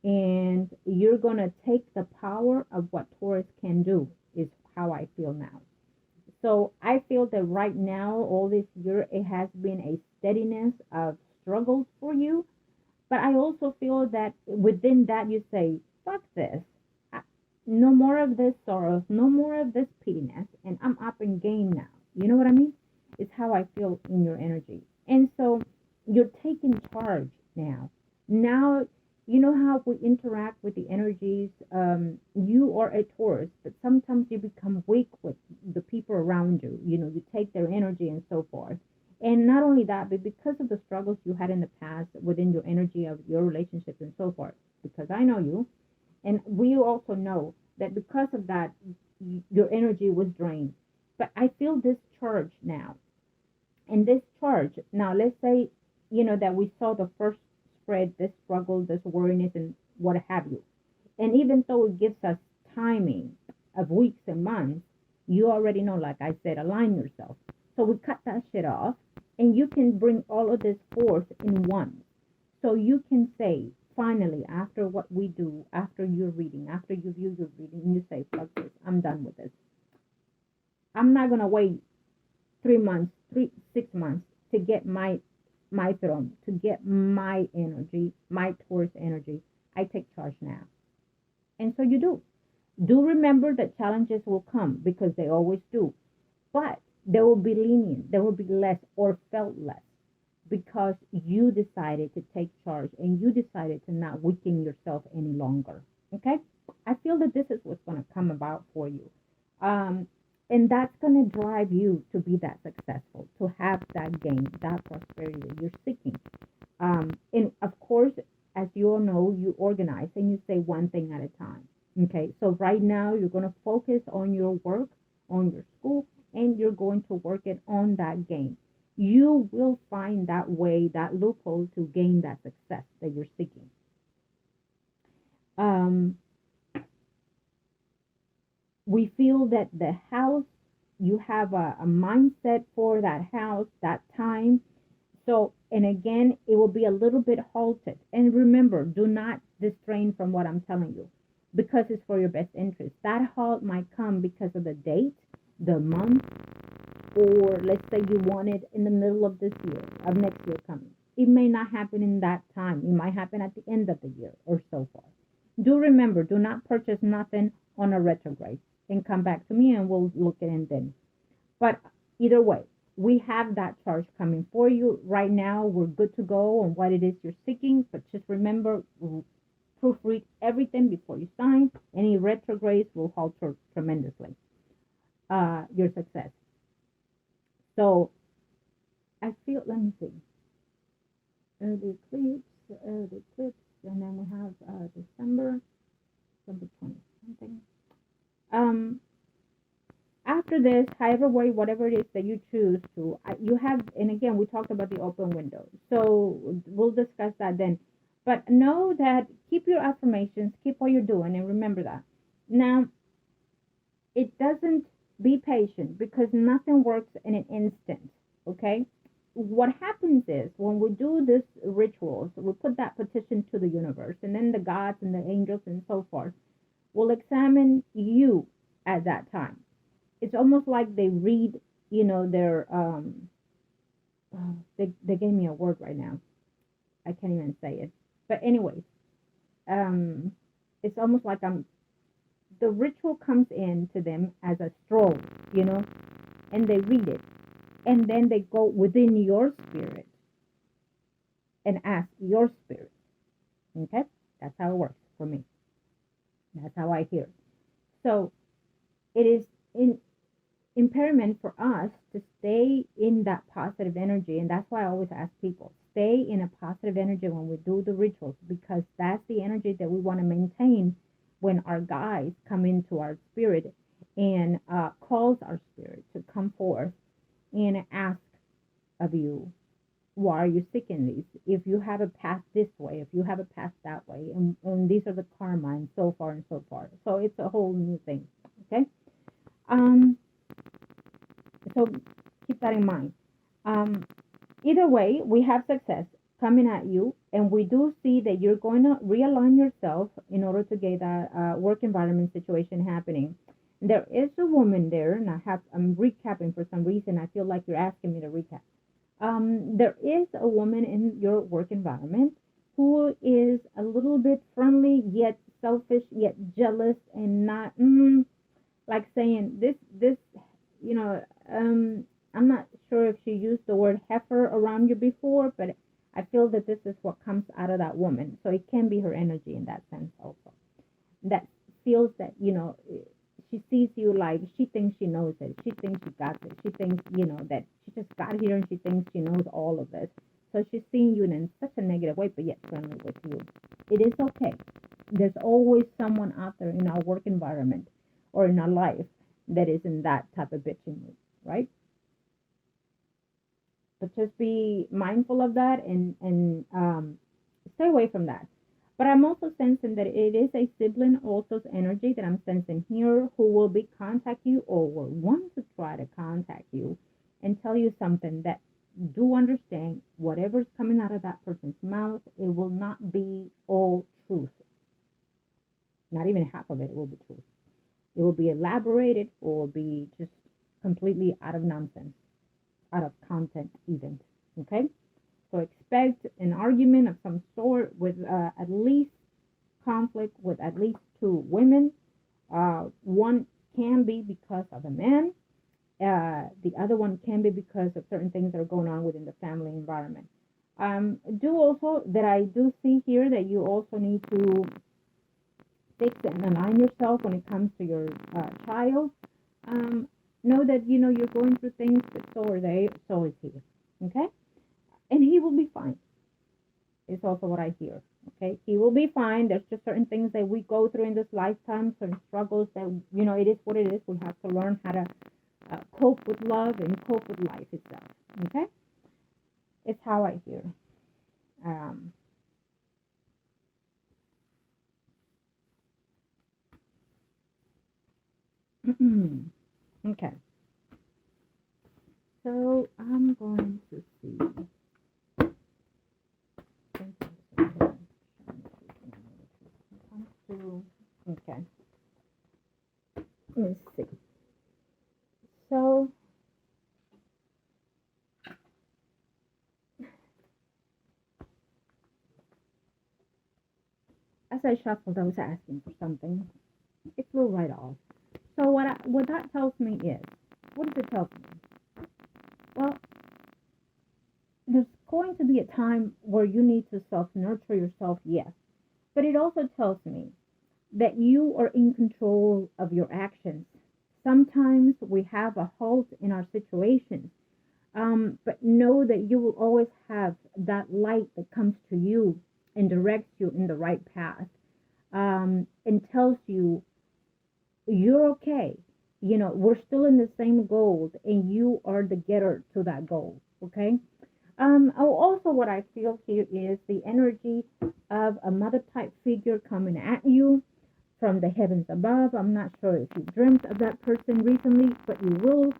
And you're going to take the power of what Taurus can do, is how I feel now. So I feel that right now, all this year, it has been a steadiness of struggles for you. But I also feel that within that, you say, fuck this. No more of this sorrows, no more of this pettiness, and I'm up in game now. You know what I mean? It's how I feel in your energy. And so you're taking charge now. Now, you know how we interact with the energies. You are a Taurus, but sometimes you become weak with the people around you. You take their energy and so forth. And not only that, but because of the struggles you had in the past within your energy of your relationships and so forth, because I know you, and we also know that because of that, your energy was drained. But I feel this charge now. And this charge, now let's say, that we saw the first spread, this struggle, this worriness, and what have you. And even though it gives us timing of weeks and months, you already know, like I said, align yourself. So we cut that shit off, and you can bring all of this forth in one. So you can say, finally, after what we do, after your reading, after you view your reading, you say, fuck this, I'm done with this. I'm not going to wait 3 months, 6 months to get my throne, to get my energy, my Taurus energy. I take charge now. And so you do. Do remember that challenges will come, because they always do. But they will be lenient. They will be less, or felt less, because you decided to take charge and you decided to not weaken yourself any longer. Okay? I feel that this is what's going to come about for you. And that's going to drive you to be that successful, to have that gain, that prosperity that you're seeking. And of course, as you all know, you organize and you say one thing at a time. Okay, so right now you're going to focus on your work, on your school, and you're going to work it on that gain. You will find that way, that loophole to gain that success that you're seeking. We feel that the house, you have a mindset for that house, that time. So, and again, it will be a little bit halted. And remember, do not distrain from what I'm telling you, because it's for your best interest. That halt might come because of the date, the month, or let's say you want it in the middle of this year, of next year coming. It may not happen in that time. It might happen at the end of the year or so forth. Do remember, do not purchase nothing on a retrograde, and come back to me and we'll look at it then. But either way, we have that charge coming for you. Right now, we're good to go on what it is you're seeking, but just remember, proofread everything before you sign. Any retrogrades will alter tremendously your success. So I feel, let me see, the eclipse, and then we have December 20 something. After this, however way, whatever it is that you choose to, you have, and again, we talked about the open window, so we'll discuss that then. But know that, keep your affirmations, keep what you're doing, and remember that. Now, it doesn't, be patient, because nothing works in an instant, okay? What happens is, when we do this rituals, we put that petition to the universe, and then the gods and the angels and so forth will examine you at that time. It's almost like they read, their, they gave me a word right now. I can't even say it. But anyways, it's almost like the ritual comes in to them as a stroll, and they read it. And then they go within your spirit and ask your spirit. Okay? That's how it works for me. That's how I hear it. So it is imperative for us to stay in that positive energy. And that's why I always ask people, stay in a positive energy when we do the rituals, because that's the energy that we want to maintain when our guides come into our spirit and calls our spirit to come forth and ask of you, why are you seeking these? If you have a path this way, if you have a path that way, and these are the karma, and so far and so far. So it's a whole new thing, okay? So keep that in mind. Either way, we have success coming at you, and we do see that you're going to realign yourself in order to get that work environment situation happening. There is a woman there, and I'm recapping for some reason. I feel like you're asking me to recap. There is a woman in your work environment who is a little bit friendly, yet selfish, yet jealous, and not like saying this. I'm not sure if she used the word heifer around you before, but I feel that this is what comes out of that woman. So it can be her energy in that sense also. That feels that, she sees you like she thinks she knows it. She thinks she got it. She thinks, that she just got here and she thinks she knows all of this. So she's seeing you in such a negative way, but yet friendly with you. It is okay. There's always someone out there in our work environment or in our life that is in that type of bitching mood, right? But just be mindful of that and stay away from that. But I'm also sensing that it is a sibling also's energy that I'm sensing here who will be contact you or will want to try to contact you and tell you something that do understand whatever's coming out of that person's mouth, it will not be all truth. Not even half of it will be truth. It will be elaborated or be just completely out of nonsense, out of content even. Okay? So expect an argument of some sort with at least conflict with at least two women. One can be because of a man. The other one can be because of certain things that are going on within the family environment. Do also that I do see here that you also need to fix and align yourself when it comes to your child. Know that you're going through things, but so are they. So is he. Okay, and he will be fine. Is also what I hear. Okay, he will be fine. There's just certain things that we go through in this lifetime, certain struggles that it is what it is. We have to learn how to cope with love and cope with life itself. Okay, it's how I hear. Okay, so I'm going to see. Okay, let me see. So as I shuffled, I was asking for something. It flew right off. So what that tells me is, what does it tell me? Well, there's going to be a time where you need to self-nurture yourself, yes. But it also tells me that you are in control of your actions. Sometimes we have a halt in our situations, but know that you will always have that light that comes to you and directs you in the right path, and tells you you're okay. We're still in the same goal, and you are the getter to that goal. Okay. Also, what I feel here is the energy of a mother type figure coming at you from the heavens above. I'm not sure if you dreamt of that person recently, but you will.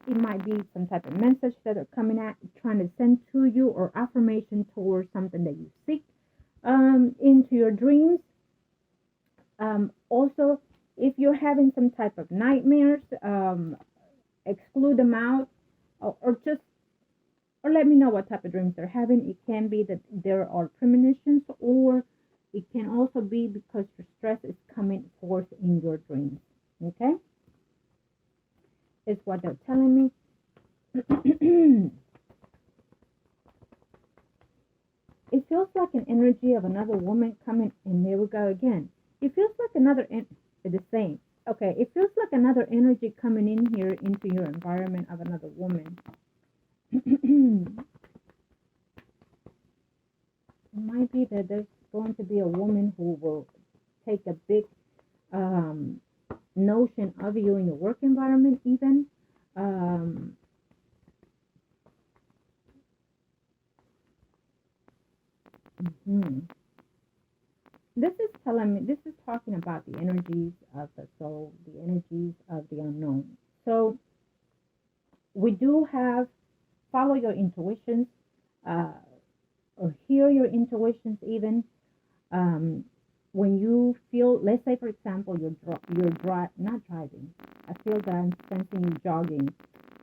It might be some type of message that are coming at, trying to send to you, or affirmation towards something that you seek into your dreams. Also, if you're having some type of nightmares, exclude them out, or let me know what type of dreams they're having. It can be that there are premonitions, or it can also be because your stress is coming forth in your dreams. Okay? Is what they're telling me. It feels like an energy of another woman coming, and there we go again. It feels like the same. Okay, it feels like another energy coming in here into your environment of another woman. It might be that there's going to be a woman who will take a big notion of you in your work environment even. This is talking about the energies of the soul, the energies of the unknown. So we do have follow your intuitions, or hear your intuitions even. When you feel, let's say for example, not driving. I feel that I'm sensing you jogging,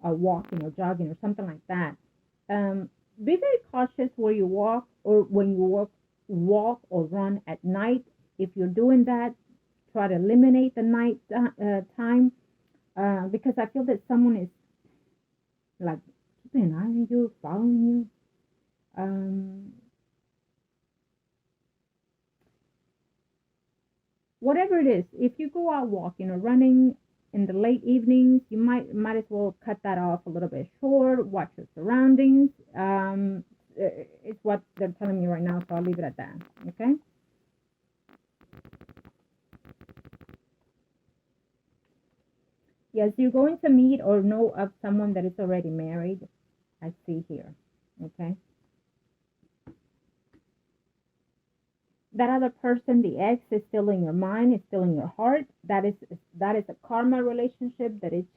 or walking, or jogging, or something like that. Be very cautious where you walk, or when you walk or run at night. If you're doing that, try to eliminate the night time, because I feel that someone is like keeping an eye on you, following you. whatever it is, if you go out walking or running in the late evenings, you might as well cut that off a little bit short. Watch your surroundings. It's what they're telling me right now, so I'll leave it at that. Okay. Yes, you're going to meet or know of someone that is already married. I see here. Okay. That other person, the ex, is still in your mind, is still in your heart. That is a karma relationship that it's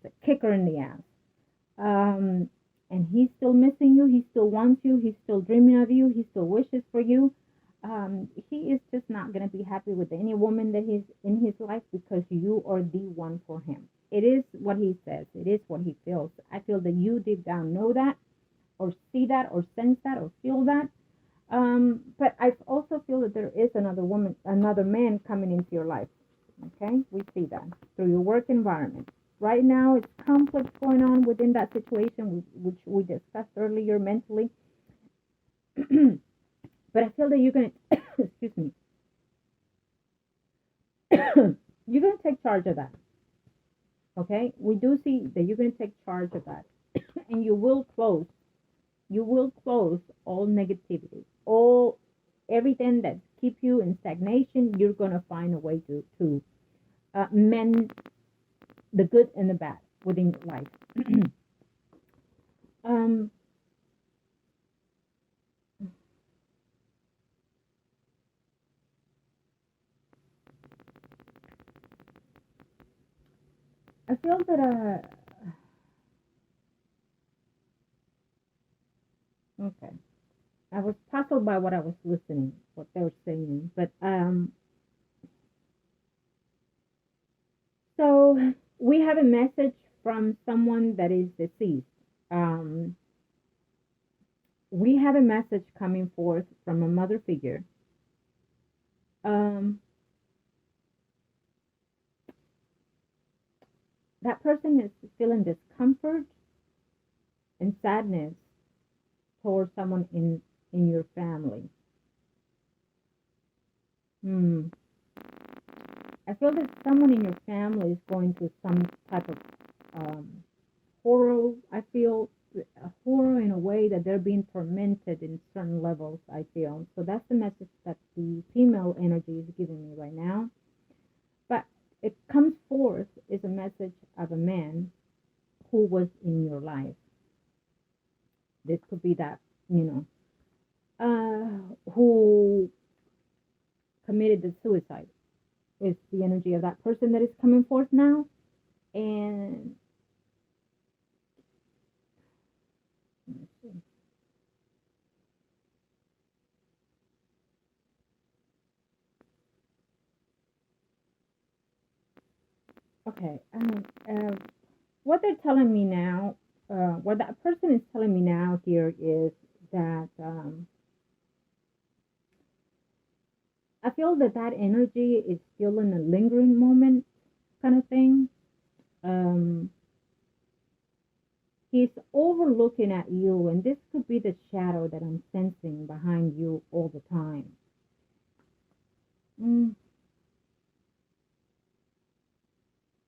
a kicker in the ass. And he's still missing you. He still wants you. He's still dreaming of you. He still wishes for you. He is just not going to be happy with any woman that he's in his life because you are the one for him. It is what he says. It is what he feels. I feel that you deep down know that, or see that, or sense that, or feel that. But I also feel that there is another man coming into your life. Okay, we see that through your work environment. Right now, it's conflict going on within that situation, which we discussed earlier mentally. But I feel that you're going to, excuse me, you're going to take charge of that. Okay, we do see that you're going to take charge of that, and you will close all negativity, everything that keep you in stagnation. You're going to find a way to mend the good and the bad within your life. I feel that okay. I was puzzled by what they were saying, but so we have a message from someone that is deceased. We have a message coming forth from a mother figure. That person is feeling discomfort and sadness towards someone in your family. I feel that someone in your family is going through some type of horror. I feel a horror in a way that they're being tormented in certain levels, I feel. So that's the message that the female energy is giving me right now. But it comes forth is a message of a man who was in your life. This could be that, who committed the suicide. Is the energy of that person that is coming forth now. And let's see. Okay, what they're telling me now, what that person is telling me now here is that I feel that energy is still in a lingering moment kind of thing. He's overlooking at you, and this could be the shadow that I'm sensing behind you all the time.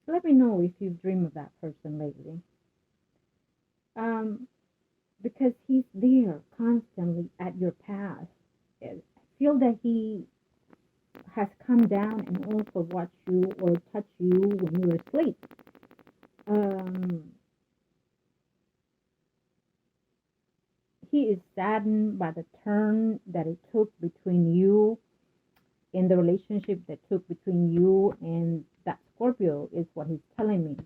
Let me know if you've dreamed of that person lately. Because he's there constantly at your path. I feel that he has come down and also watched you or touched you when you were asleep. He is saddened by the turn that it took between you, in the relationship that took between you and that Scorpio, is what he's telling me.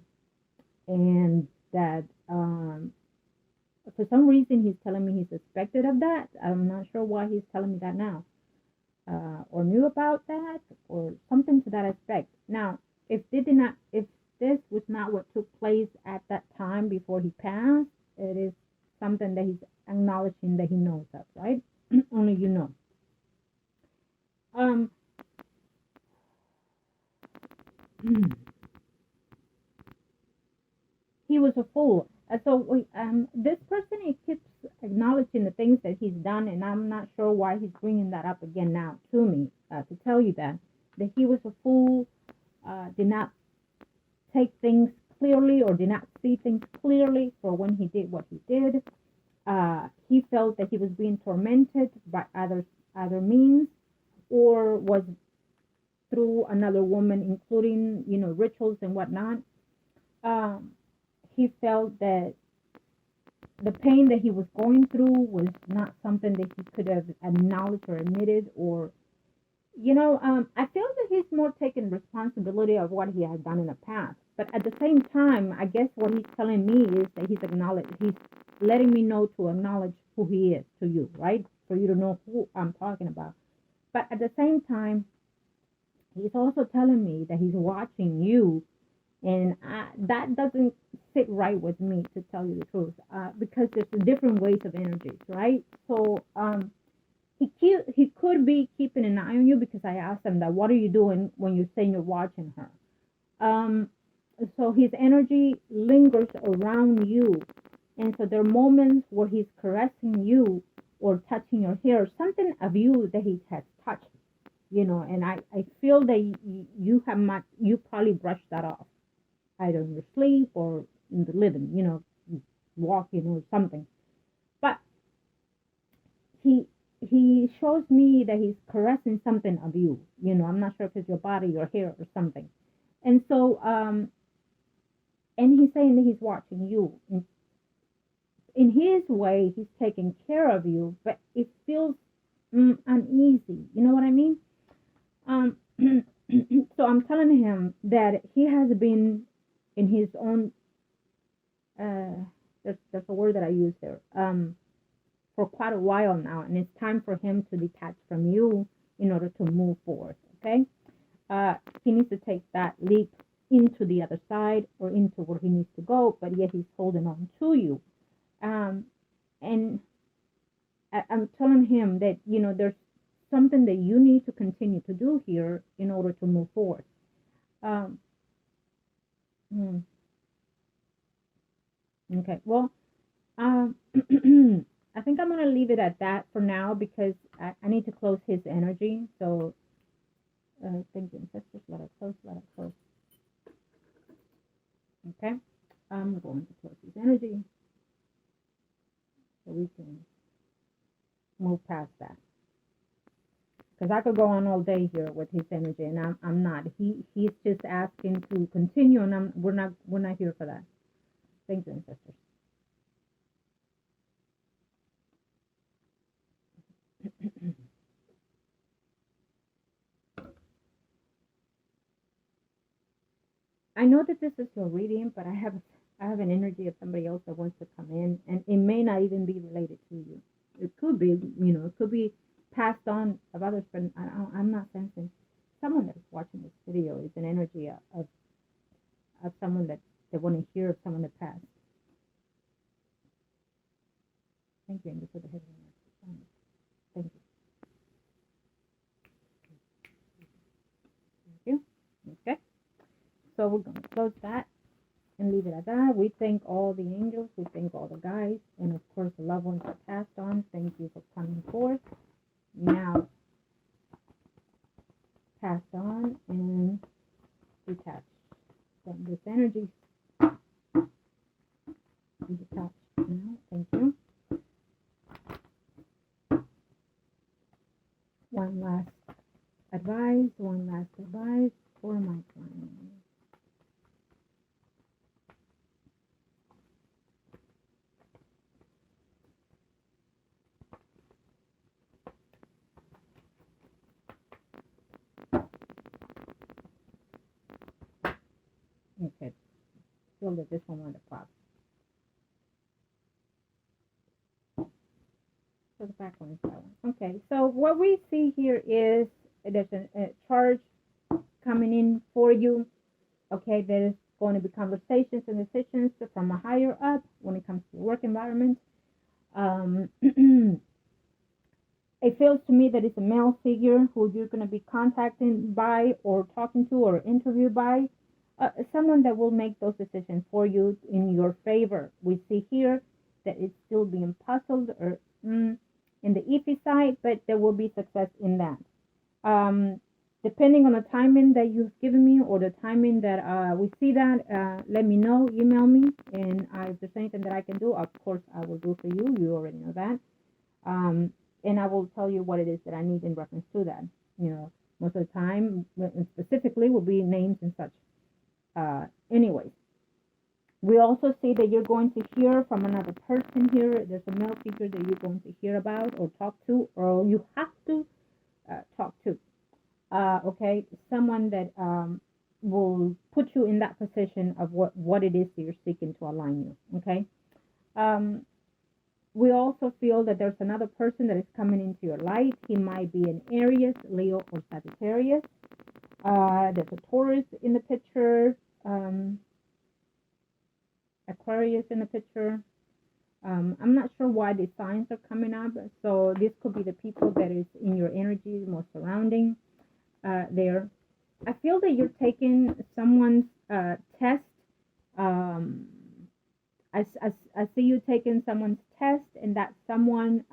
And that for some reason he's telling me he's suspected of that. I'm not sure why he's telling me that now. Or knew about that, or something to that effect. Now, if this was not what took place at that time before he passed, it is something that he's acknowledging that he knows of, right? Only you know. He was a fool. So this person, he keeps acknowledging the things that he's done, and I'm not sure why he's bringing that up again now to me to tell you that, that he was a fool, did not take things clearly or did not see things clearly for when he did what he did. He felt that he was being tormented by other means, or was through another woman, including, rituals and whatnot. He felt that the pain that he was going through was not something that he could have acknowledged or admitted, or, I feel that he's more taking responsibility of what he has done in the past. But at the same time, I guess what he's telling me is that he's letting me know to acknowledge who he is to you, right? For you to know who I'm talking about. But at the same time, he's also telling me that he's watching you, and that doesn't sit right with me, to tell you the truth, because there's different ways of energies, right? So he could be keeping an eye on you, because I asked him that, what are you doing when you're saying you're watching her? So his energy lingers around you, and so there are moments where he's caressing you or touching your hair, something of you that he has touched, and I feel that you probably brushed that off, either in your sleep or in the living, walking or something. But he shows me that he's caressing something of you, I'm not sure if it's your body, your hair, or something. And so, and he's saying that he's watching you. In his way, he's taking care of you, but it feels uneasy. You know what I mean? So I'm telling him that he has been in his own, there's a word that I use there, for quite a while now, and it's time for him to detach from you in order to move forward, okay? He needs to take that leap into the other side, or into where he needs to go, but yet he's holding on to you. And I'm telling him that, there's something that you need to continue to do here in order to move forward. Okay, well, I think I'm going to leave it at that for now, because I need to close his energy. So, thank you, ancestors. Let it close. Okay, I'm going to close his energy so we can move past that. Because I could go on all day here with his energy, and I'm not. He's just asking to continue, and we're not here for that. Thank you, ancestors. I know that this is your reading, but I have an energy of somebody else that wants to come in, and it may not even be related to you. It could be, it could be passed on of others, but I'm not sensing. Someone that's watching this video is an energy of someone that they want to hear of someone that passed. Thank you, Angel, for the heaven. Thank you. Thank you. Okay. So we're going to close that and leave it at that. We thank all the angels. We thank all the guides. And, of course, the loved ones that passed on. Thank you for coming forth. Now, pass on and detach from this energy. Detach now. Thank you. One last advice for my client. Okay, feel that this one wanted to pop. So the back one is that one. Okay, so what we see here is there's a charge coming in for you. Okay, there's going to be conversations and decisions from a higher up when it comes to the work environment. It feels to me that it's a male figure who you're going to be contacting by, or talking to, or interviewed by. Someone that will make those decisions for you in your favor. We see here that it's still being puzzled or in the iffy side, but there will be success in that. depending on the timing that you've given me or the timing that we see that, let me know, email me, and if there's anything that I can do, of course I will do for you. You already know that. And I will tell you what it is that I need in reference to that. Most of the time, specifically, will be names and such. Anyways, we also see that you're going to hear from another person here. There's a male figure that you're going to hear about or talk to, or you have to talk to. Okay, someone that will put you in that position of what it is that you're seeking to align you. Okay. We also feel that there's another person that is coming into your life. He might be an Aries, Leo, or Sagittarius. There's a Taurus in the picture, Aquarius in the picture. I'm not sure why these signs are coming up. So this could be the people that is in your energy, more surrounding there. I feel that you're taking someone's test. I see you taking someone's test, and that someone,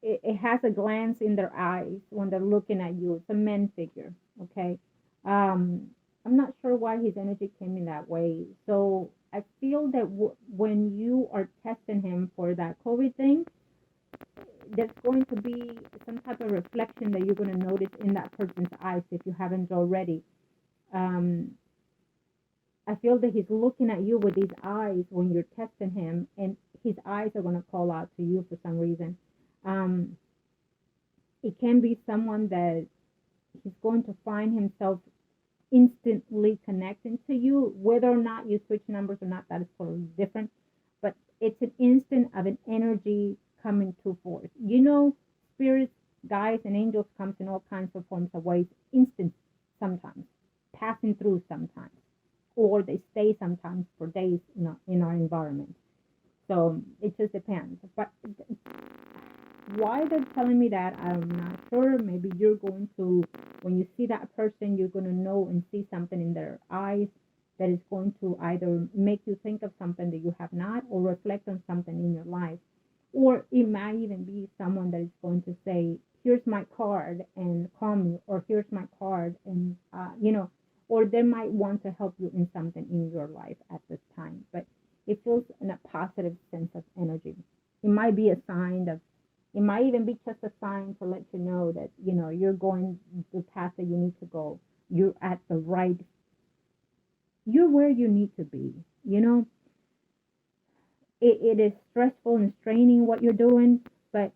it has a glance in their eyes when they're looking at you. It's a man figure, okay? I'm not sure why his energy came in that way. So I feel that when you are testing him for that COVID thing, there's going to be some type of reflection that you're going to notice in that person's eyes if you haven't already. I feel that he's looking at you with his eyes when you're testing him, and his eyes are going to call out to you for some reason. It can be someone that he's going to find himself instantly connecting to you. Whether or not you switch numbers or not, that is totally different. But it's an instant of an energy coming to forth. Spirits, guides, and angels comes in all kinds of forms of ways. Instant sometimes, passing through sometimes, or they stay sometimes for days in our environment. So it just depends. But why they're telling me that, I'm not sure. Maybe you're going to, when you see that person, you're going to know and see something in their eyes that is going to either make you think of something that you have not, or reflect on something in your life. Or it might even be someone that is going to say, here's my card and call me, or here's my card and, or they might want to help you in something in your life at this time. But it feels in a positive sense of energy. It might be a sign of, it might even be just a sign to let you know that, you're going the path that you need to go. You're at the right, you're where you need to be. It is stressful and straining what you're doing, but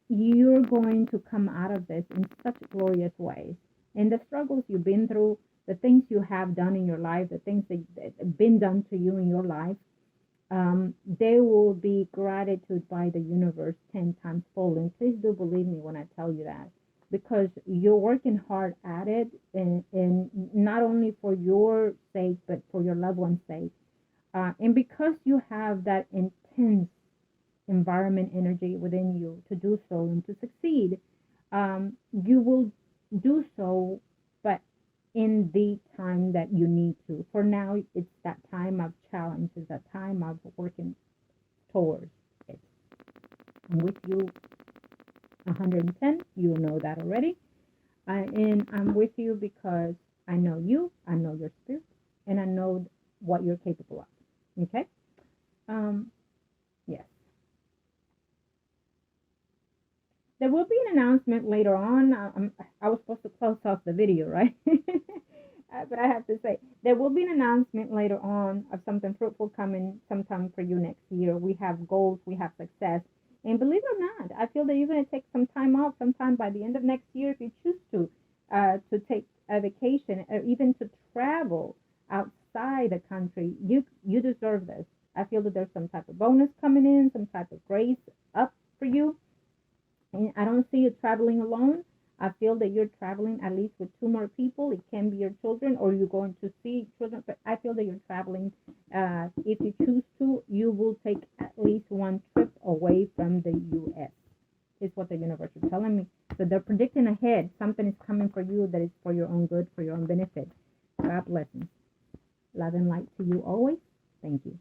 you're going to come out of this in such glorious ways. And the struggles you've been through, the things you have done in your life, the things that have been done to you in your life, they will be gratitude by the universe 10 times fold. And please do believe me when I tell you that, because you're working hard at it, and not only for your sake, but for your loved one's sake. And because you have that intense environment energy within you to do so and to succeed, you will do so, but in the time that you need to. For now, it's that time of challenge, it's that time of working towards it. I'm with you 110. You know that already. And I'm with you because I know you, I know your spirit, and I know what you're capable of. Okay? Yes. There will be an announcement later on. I was supposed to close off the video, right? But I have to say, there will be an announcement later on of something fruitful coming sometime for you next year. We have goals, we have success. And believe it or not, I feel that you're going to take some time off sometime by the end of next year if you choose to take a vacation, or even to travel outside the country. You deserve this. I feel that there's some type of bonus coming in, some type of grace up for you. And I don't see you traveling alone. I feel that you're traveling at least with 2 more people. It can be your children, or you're going to see children. But I feel that you're traveling. If you choose to, you will take at least 1 trip away from the U.S. is what the universe is telling me. So they're predicting ahead. Something is coming for you that is for your own good, for your own benefit. God bless you. Love and light to you always. Thank you.